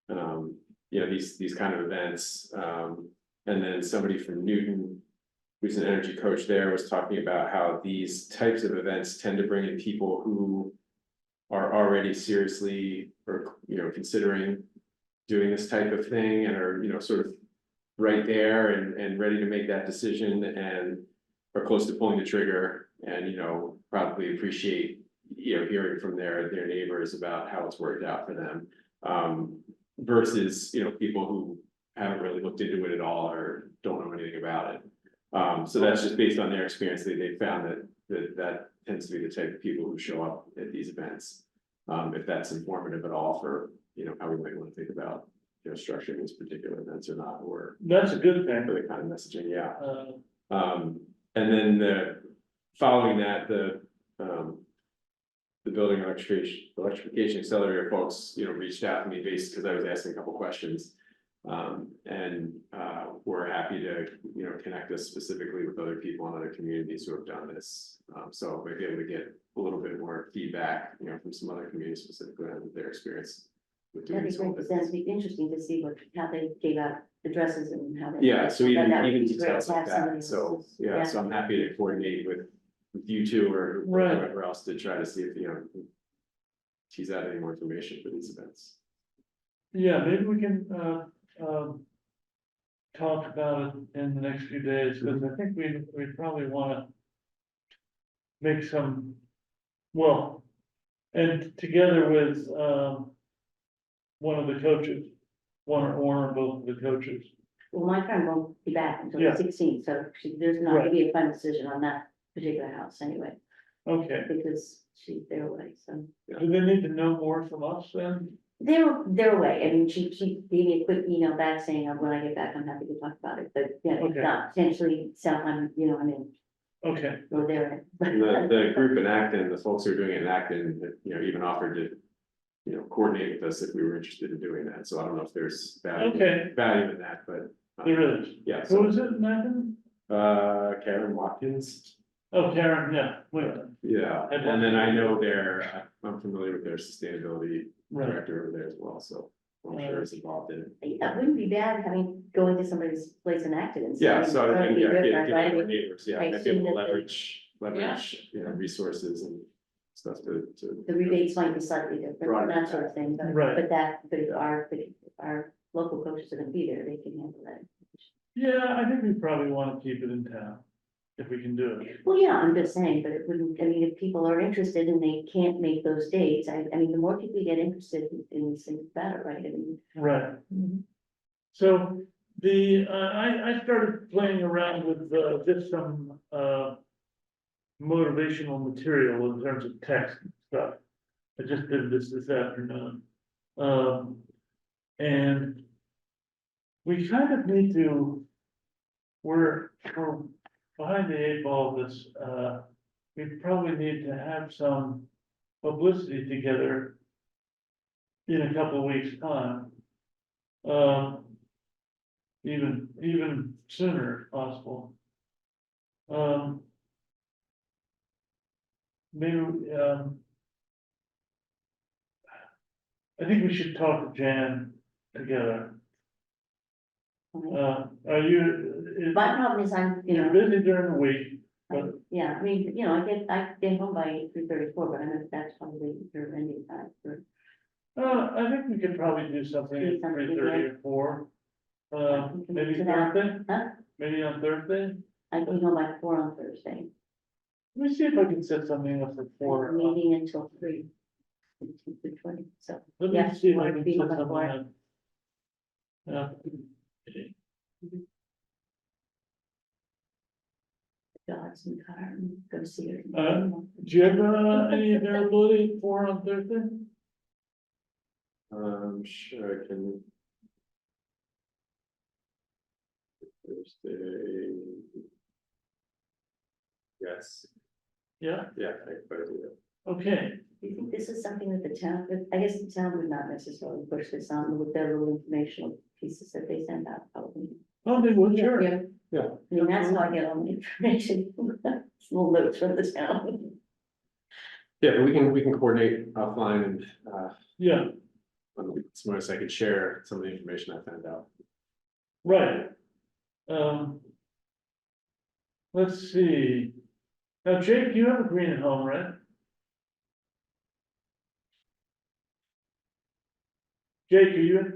you know, these kind of events. And then somebody from Newton, who's an energy coach there, was talking about how these types of events tend to bring in people who are already seriously, or, you know, considering doing this type of thing and are, you know, sort of right there and ready to make that decision and are close to pulling the trigger and, you know, probably appreciate, you know, hearing from their neighbors about how it's worked out for them. Versus, you know, people who haven't really looked into it at all or don't know anything about it. So that's just based on their experience. They found that tends to be the type of people who show up at these events. If that's informative at all for, you know, how we might want to think about, you know, structuring these particular events or not, or that's a good thing. for the kind of messaging, yeah. Uh, And then following that, the building electrification accelerator folks, you know, reached out to me based because I was asking a couple questions. And we're happy to, you know, connect us specifically with other people in other communities who have done this. So we'll be able to get a little bit more feedback, you know, from some other communities specifically on their experience with doing That'd be this whole great, because business. that'd be interesting to see how they gave out addresses and how they. Yeah, so even that would be great details to like have somebody that, so, else's- yeah, so I'm happy to coordinate with you two or Right. whoever else to try to see if, you know, tease out any more information for these events. Yeah, maybe we can, talk about it in the next few days, because I think we probably wanna make some, well, and together with, one of the coaches, one or both of the coaches. Well, my friend won't be back until Yeah. the 16th, so there's not gonna be a final decision on that particular house anyway, Okay, because they're away, so. do they need to know more from us then? They're away. I mean, she gave me a quick email back saying, when I get back, I'm happy to talk about it, but yeah, if Okay. not, potentially, I'm in, Okay, or they're And the group in Acton, the folks who are doing it in Acton, you know, even offered to, you know, coordinate with us if we were interested in doing that, so I don't know if there's Okay. value in that, but. there is. Yeah, Who so, is it, Nathan? Karen Watkins, Oh, Karen, yeah, wait, yeah, And then I know I'm familiar with their sustainability Right. director over there as well, so I'm sure is involved in it. Yeah, it wouldn't be bad having, going to somebody's place and acting and. Yeah, saying, so I "That'd think, be yeah, different, get right? I more mean, neighbors, yeah, I might be able assume to that they- leverage, resources and stuff to. The rebates might be slightly different, Broader and that sort of thing, Right. but if our local coaches are gonna be there, they can handle that. Yeah, I think we probably want to keep it in town, if we can do it. Well, yeah, I'm just saying, but it wouldn't, I mean, if people are interested and they can't make those dates, I mean, the more people get interested in these things, the better, right? I mean. Right. So I started playing around with just some motivational material in terms of text and stuff. I just did this afternoon. And we kind of need to, we're behind the eight ball of this, we probably need to have some publicity together in a couple of weeks' time. Even sooner if possible. Maybe, I think we should talk to Jan together. Are you? My problem is You're busy during the week, yeah, I mean, I get home by 3:34, but I know that's probably your ending time for. I think we could probably do something Do at something, 3:30 or 4. Maybe To that. Thursday, Huh? maybe on Thursday. I can go by 4 on Thursday, Let me see if I can set something up for 4. meeting until 3. 20, so. Let yeah, me see if I or can be set on by something 4. up. Dogs in the car and go see her. Do you have any availability at 4 on Thursday? Sure, I can. Thursday. Yes, Yeah, yeah, I can probably do that. okay. Do you think this is something that the town, I guess the town would not necessarily push this on with their little informational pieces that they send out, probably. Oh, they would, sure. Yeah. Yeah. I mean, that's how I get all the information, little notes from the town. Yeah, but we can coordinate offline and, Yeah, so I could share some of the information I found out. right. Let's see. Now, Jake, you have a green at home, right? Jake, are you?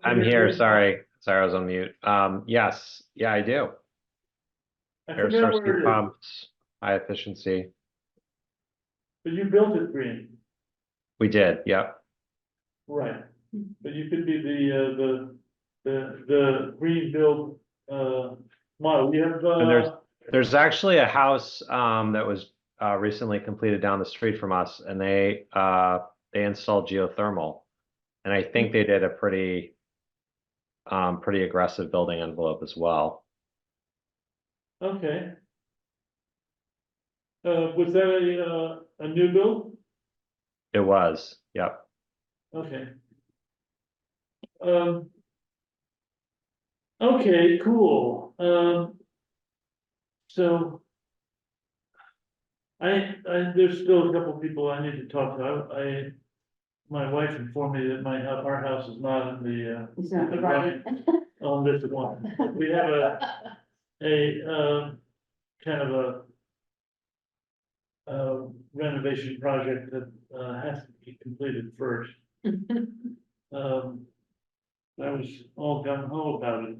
I'm here, sorry, I was on mute. Yes, yeah, I do. I Air forgot source where heat it is, pumps, high efficiency. but you built it green, We did, yep. right? But you could be the green build, model, you have, And there's actually a house that was recently completed down the street from us, and they installed geothermal. And I think they did a pretty aggressive building envelope as well. okay. Was that a new build? It was, yep. Okay. Okay, cool, so. There's still a couple people I need to talk to, my wife informed me that our house is not in the, It's not the right. on this one. We have a kind of a renovation project that, has to be completed first. I was all gung ho about it.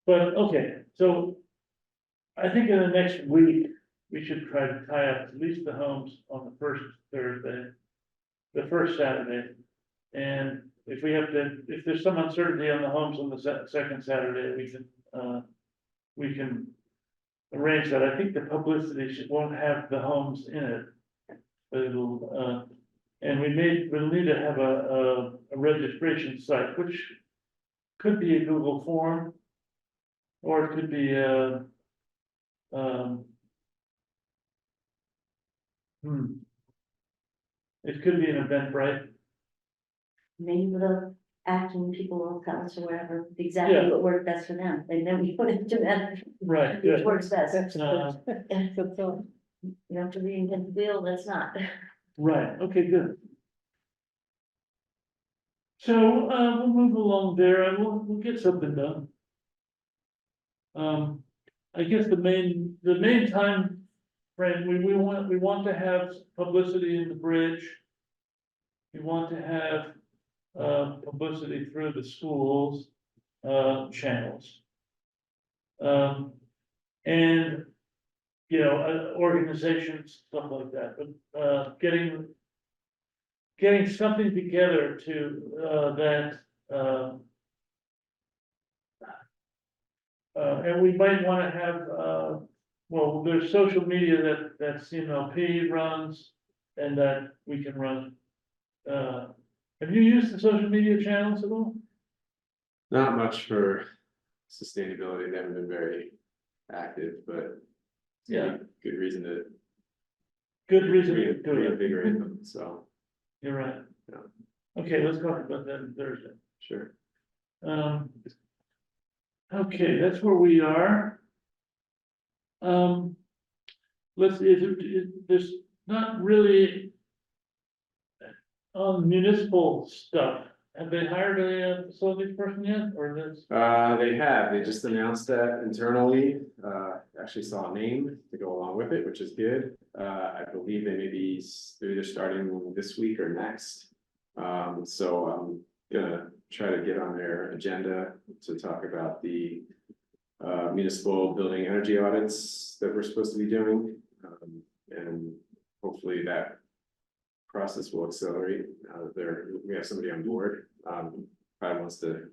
But, okay, so I think in the next week, we should try to tie up at least the homes on the first Thursday, the first Saturday. And if if there's some uncertainty on the homes on the second Saturday, we can arrange that. I think the publicity won't have the homes in it. But it'll, and we'll need to have a registration site, which could be a Google form, or it could be it could be an Eventbrite. Maybe Acting people will tell us or whatever, exactly Yeah. what worked best for them, and then we put it to them, Right, which good. works best. That's Uh, good. Good thought. You don't have to reinvent the wheel, that's not. Right, okay, good. So, we'll move along there and we'll get something done. I guess the main time frame, we want to have publicity in the bridge. We want to have, publicity through the schools, channels. And, you know, organizations, stuff like that, but, getting something together to, and we might wanna have, well, there's social media that CMLP runs and that we can run. Have you used the social media channels at all? Not much for sustainability, they haven't been very active, but. Yeah. Good reason to Good reason to do it. reinvigorate them, so, You're right. Yeah. Okay, let's talk about that on Thursday. sure. Okay, that's where we are. There's not really. On municipal stuff, have they hired a facilities person yet, or this? They just announced that internally, actually saw a name to go along with it, which is good. I believe they're either starting this week or next. So I'm gonna try to get on their agenda to talk about the municipal building energy audits that we're supposed to be doing. And hopefully that process will accelerate. We have somebody on board, probably wants to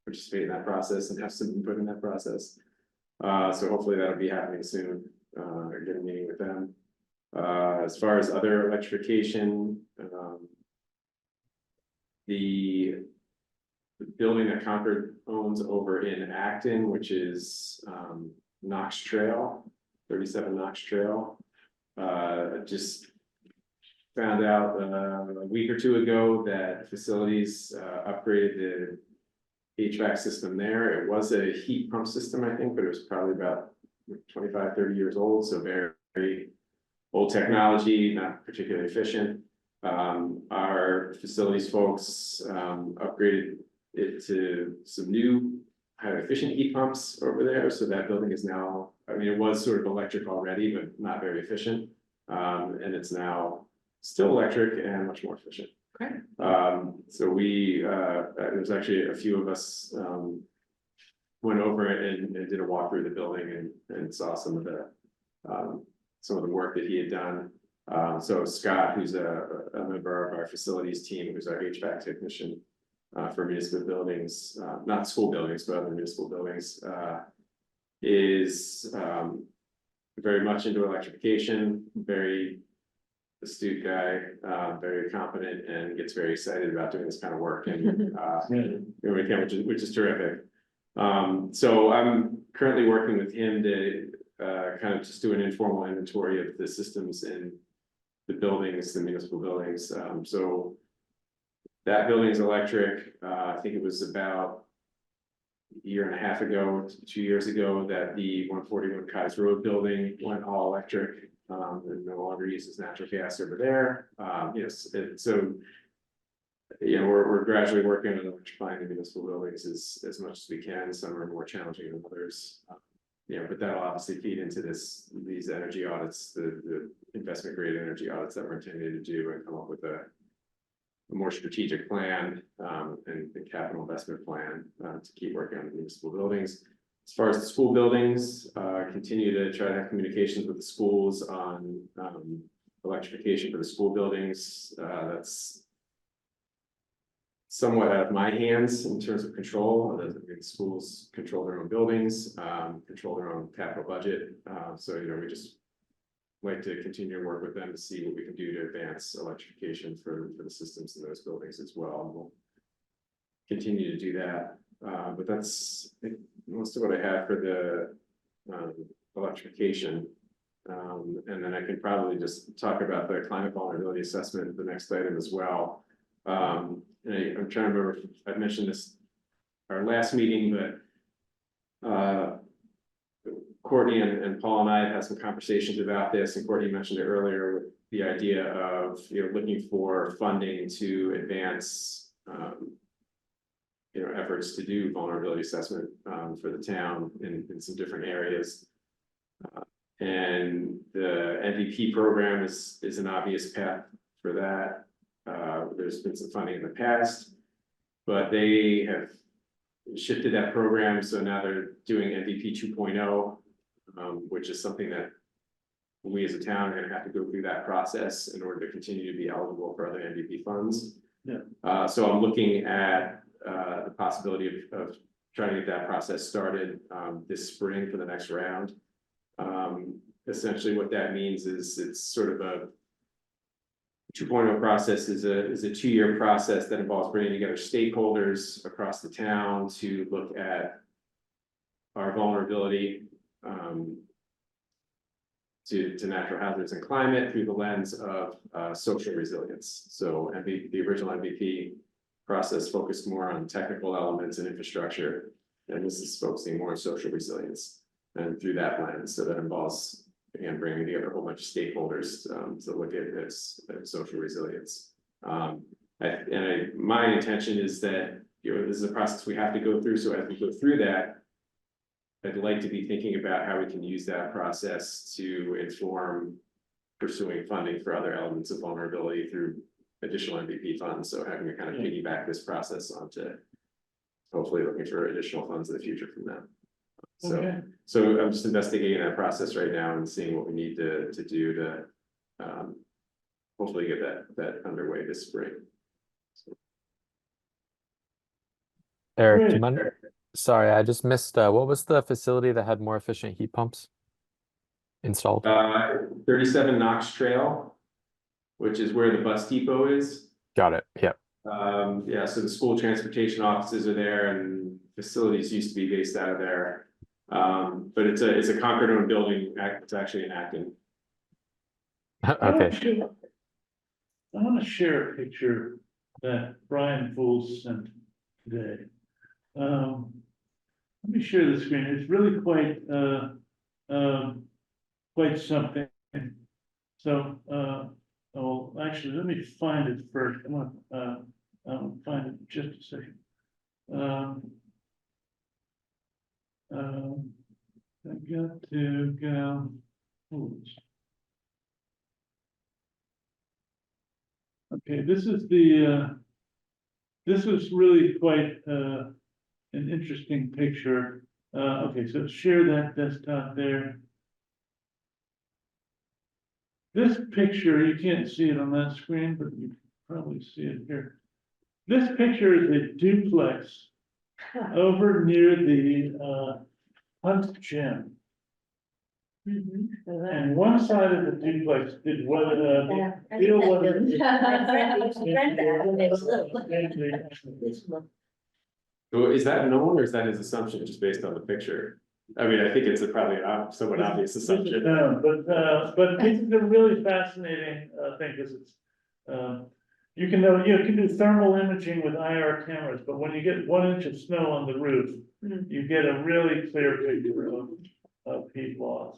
participate in that process and have some input in that process. So hopefully that'll be happening soon, or get a meeting with them. As far as other electrification, the building that Concord owns over in Acton, which is Knox Trail, 37 Knox Trail. Just found out a week or two ago that facilities upgraded the HVAC system there. It was a heat pump system, I think, but it was probably about 25, 30 years old, so very, very old technology, not particularly efficient. Our facilities folks upgraded it to some new highly efficient heat pumps over there, so that building is now, I mean, it was sort of electric already, but not very efficient. And it's now still electric and much more efficient. Great. So there's actually a few of us went over it and did a walk through the building and saw some of the work that he had done. So Scott, who's a member of our facilities team, who's our HVAC technician for municipal buildings, not school buildings, but other municipal buildings, is very much into electrification, very astute guy, very competent, and gets very excited about doing this kind of work, and which is terrific. So I'm currently working with him to kind of just do an informal inventory of the systems in the buildings, the municipal buildings. So that building is electric. I think it was about a year and a half ago, 2 years ago, that the 141 Kais Road building went all electric. And no longer uses natural gas over there. So we're gradually working on electrifying the municipal buildings as much as we can. Some are more challenging than others. But that'll obviously feed into these energy audits, the investment grade energy audits that we're intending to do, and come up with a more strategic plan and capital investment plan to keep working on the municipal buildings. As far as the school buildings, continue to try to have communications with the schools on electrification for the school buildings. That's somewhat out of my hands in terms of control. The schools control their own buildings, control their own capital budget. So we just like to continue to work with them to see what we can do to advance electrification for the systems in those buildings as well. And we'll continue to do that. But that's most of what I have for the electrification. And then I can probably just talk about the climate vulnerability assessment, the next item as well. And I'm trying to remember if I mentioned this our last meeting, but Courtney and Paul and I have had some conversations about this, and Courtney mentioned it earlier with the idea of, looking for funding to advance, efforts to do vulnerability assessment, for the town in some different areas. And the MVP program is an obvious path for that. There's been some funding in the past, but they have shifted that program, so now they're doing MVP 2.0, which is something that we as a town are gonna have to go through that process in order to continue to be eligible for other MVP funds. Yeah. So I'm looking at the possibility of trying to get that process started this spring for the next round. Essentially what that means is it's sort of a 2.0 process is a 2-year process that involves bringing together stakeholders across the town to look at our vulnerability to natural hazards and climate through the lens of social resilience. So the original MVP process focused more on technical elements and infrastructure, and this is focusing more on social resilience and through that lens. So that involves, again, bringing together a whole bunch of stakeholders to look at this social resilience. My intention is that this is a process we have to go through. So as we go through that, I'd like to be thinking about how we can use that process to inform pursuing funding for other elements of vulnerability through additional MVP funds. So having to kind of piggyback this process onto hopefully looking for additional funds in the future from them. Okay. So I'm just investigating that process right now and seeing what we need to do to hopefully get that underway this spring. Eric, do you Great. mind? Sorry, I just missed, what was the facility that had more efficient heat pumps installed? 37 Knox Trail, which is where the bus depot is. Got it. Yep. Yeah, so the school transportation offices are there and facilities used to be based out of there. But it's a Concord owned building. It's actually in Acton. Okay. I want to share a picture that Brian Fools sent today. Let me share the screen. It's really quite something. So, oh, actually, let me find it first. Come on, I'll find it in just a second. I got to go. Oops. Okay, this is this is really quite an interesting picture. Okay, so share that desktop there. This picture, you can't see it on that screen, but you can probably see it here. This picture is a duplex over near the Hunt Gym. And one side of the duplex did what deal with So is that known or is that his assumption just based on the picture? I mean, I think it's probably a somewhat obvious assumption. But this is a really fascinating thing because it's you can do thermal imaging with IR cameras, but when you get 1 inch of snow on the roof, you get a really clear picture of heat loss.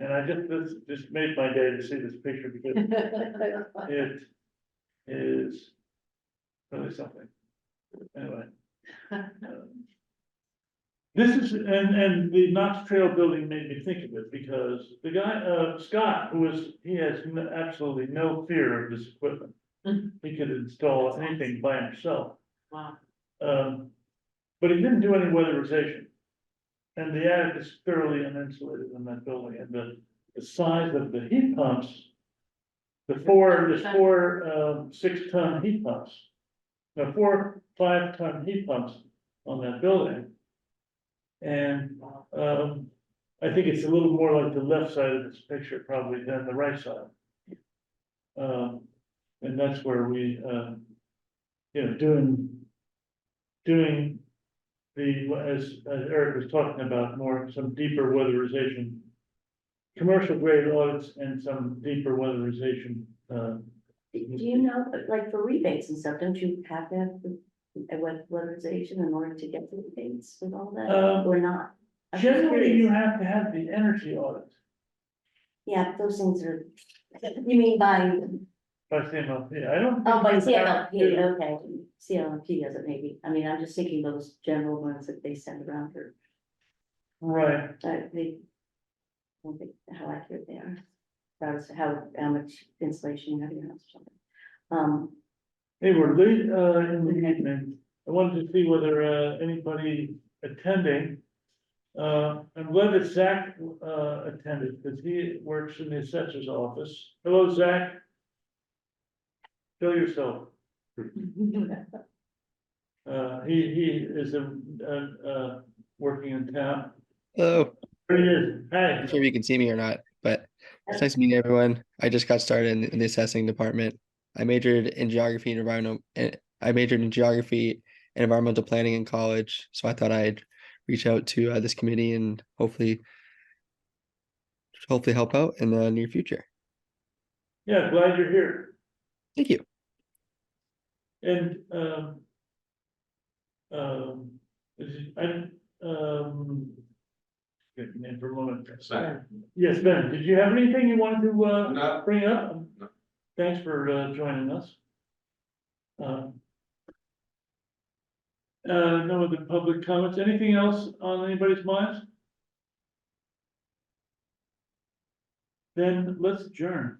And this just made my day to see this picture because it is really something. Anyway. This is, and the Knox Trail building made me think of it because the guy, Scott, he has absolutely no fear of this equipment. He could install anything by himself. Wow. But he didn't do any weatherization. And the attic is thoroughly uninsulated in that building, and the size of the heat pumps, there's four 6-ton heat pumps. Now 4 5-ton heat pumps on that building. And I think it's a little more like the left side of this picture probably than the right side. And that's where we, doing as Eric was talking about, some deeper weatherization, commercial grade audits and some deeper weatherization Do you know, like for rebates and stuff, don't you have to have a weatherization in order to get the rebates with all that, or not? I'm just Generally, you curious. have to have the energy audit Yeah, but those things are, you mean by, by CMLP. I don't. oh, by think you have CMLP, to- okay, CMLP does it maybe, I mean, I'm just thinking those general ones that they send around for, Right, they. I don't think how accurate they are, regardless of how much insulation you have in your house or something. they were late, in the evening. I wanted to see whether, anybody attending. I'm glad that Zach, attended, because he works in the assessor's office. Hello, Zach. Show yourself. He is working in town. Hello, There he is. Hi. not sure if you can see me or not, but it's nice meeting everyone. I just got started in the assessing department. I majored in geography and environmental planning in college. So I thought I'd reach out to this committee and hopefully help out in the near future. Yeah, glad you're here. Thank you. And, Good name for a moment. Sven. Yes, Ben, did you have anything you wanted to, No. bring up? No. Thanks for, joining us. No other public comments, anything else on anybody's minds? Then let's adjourn.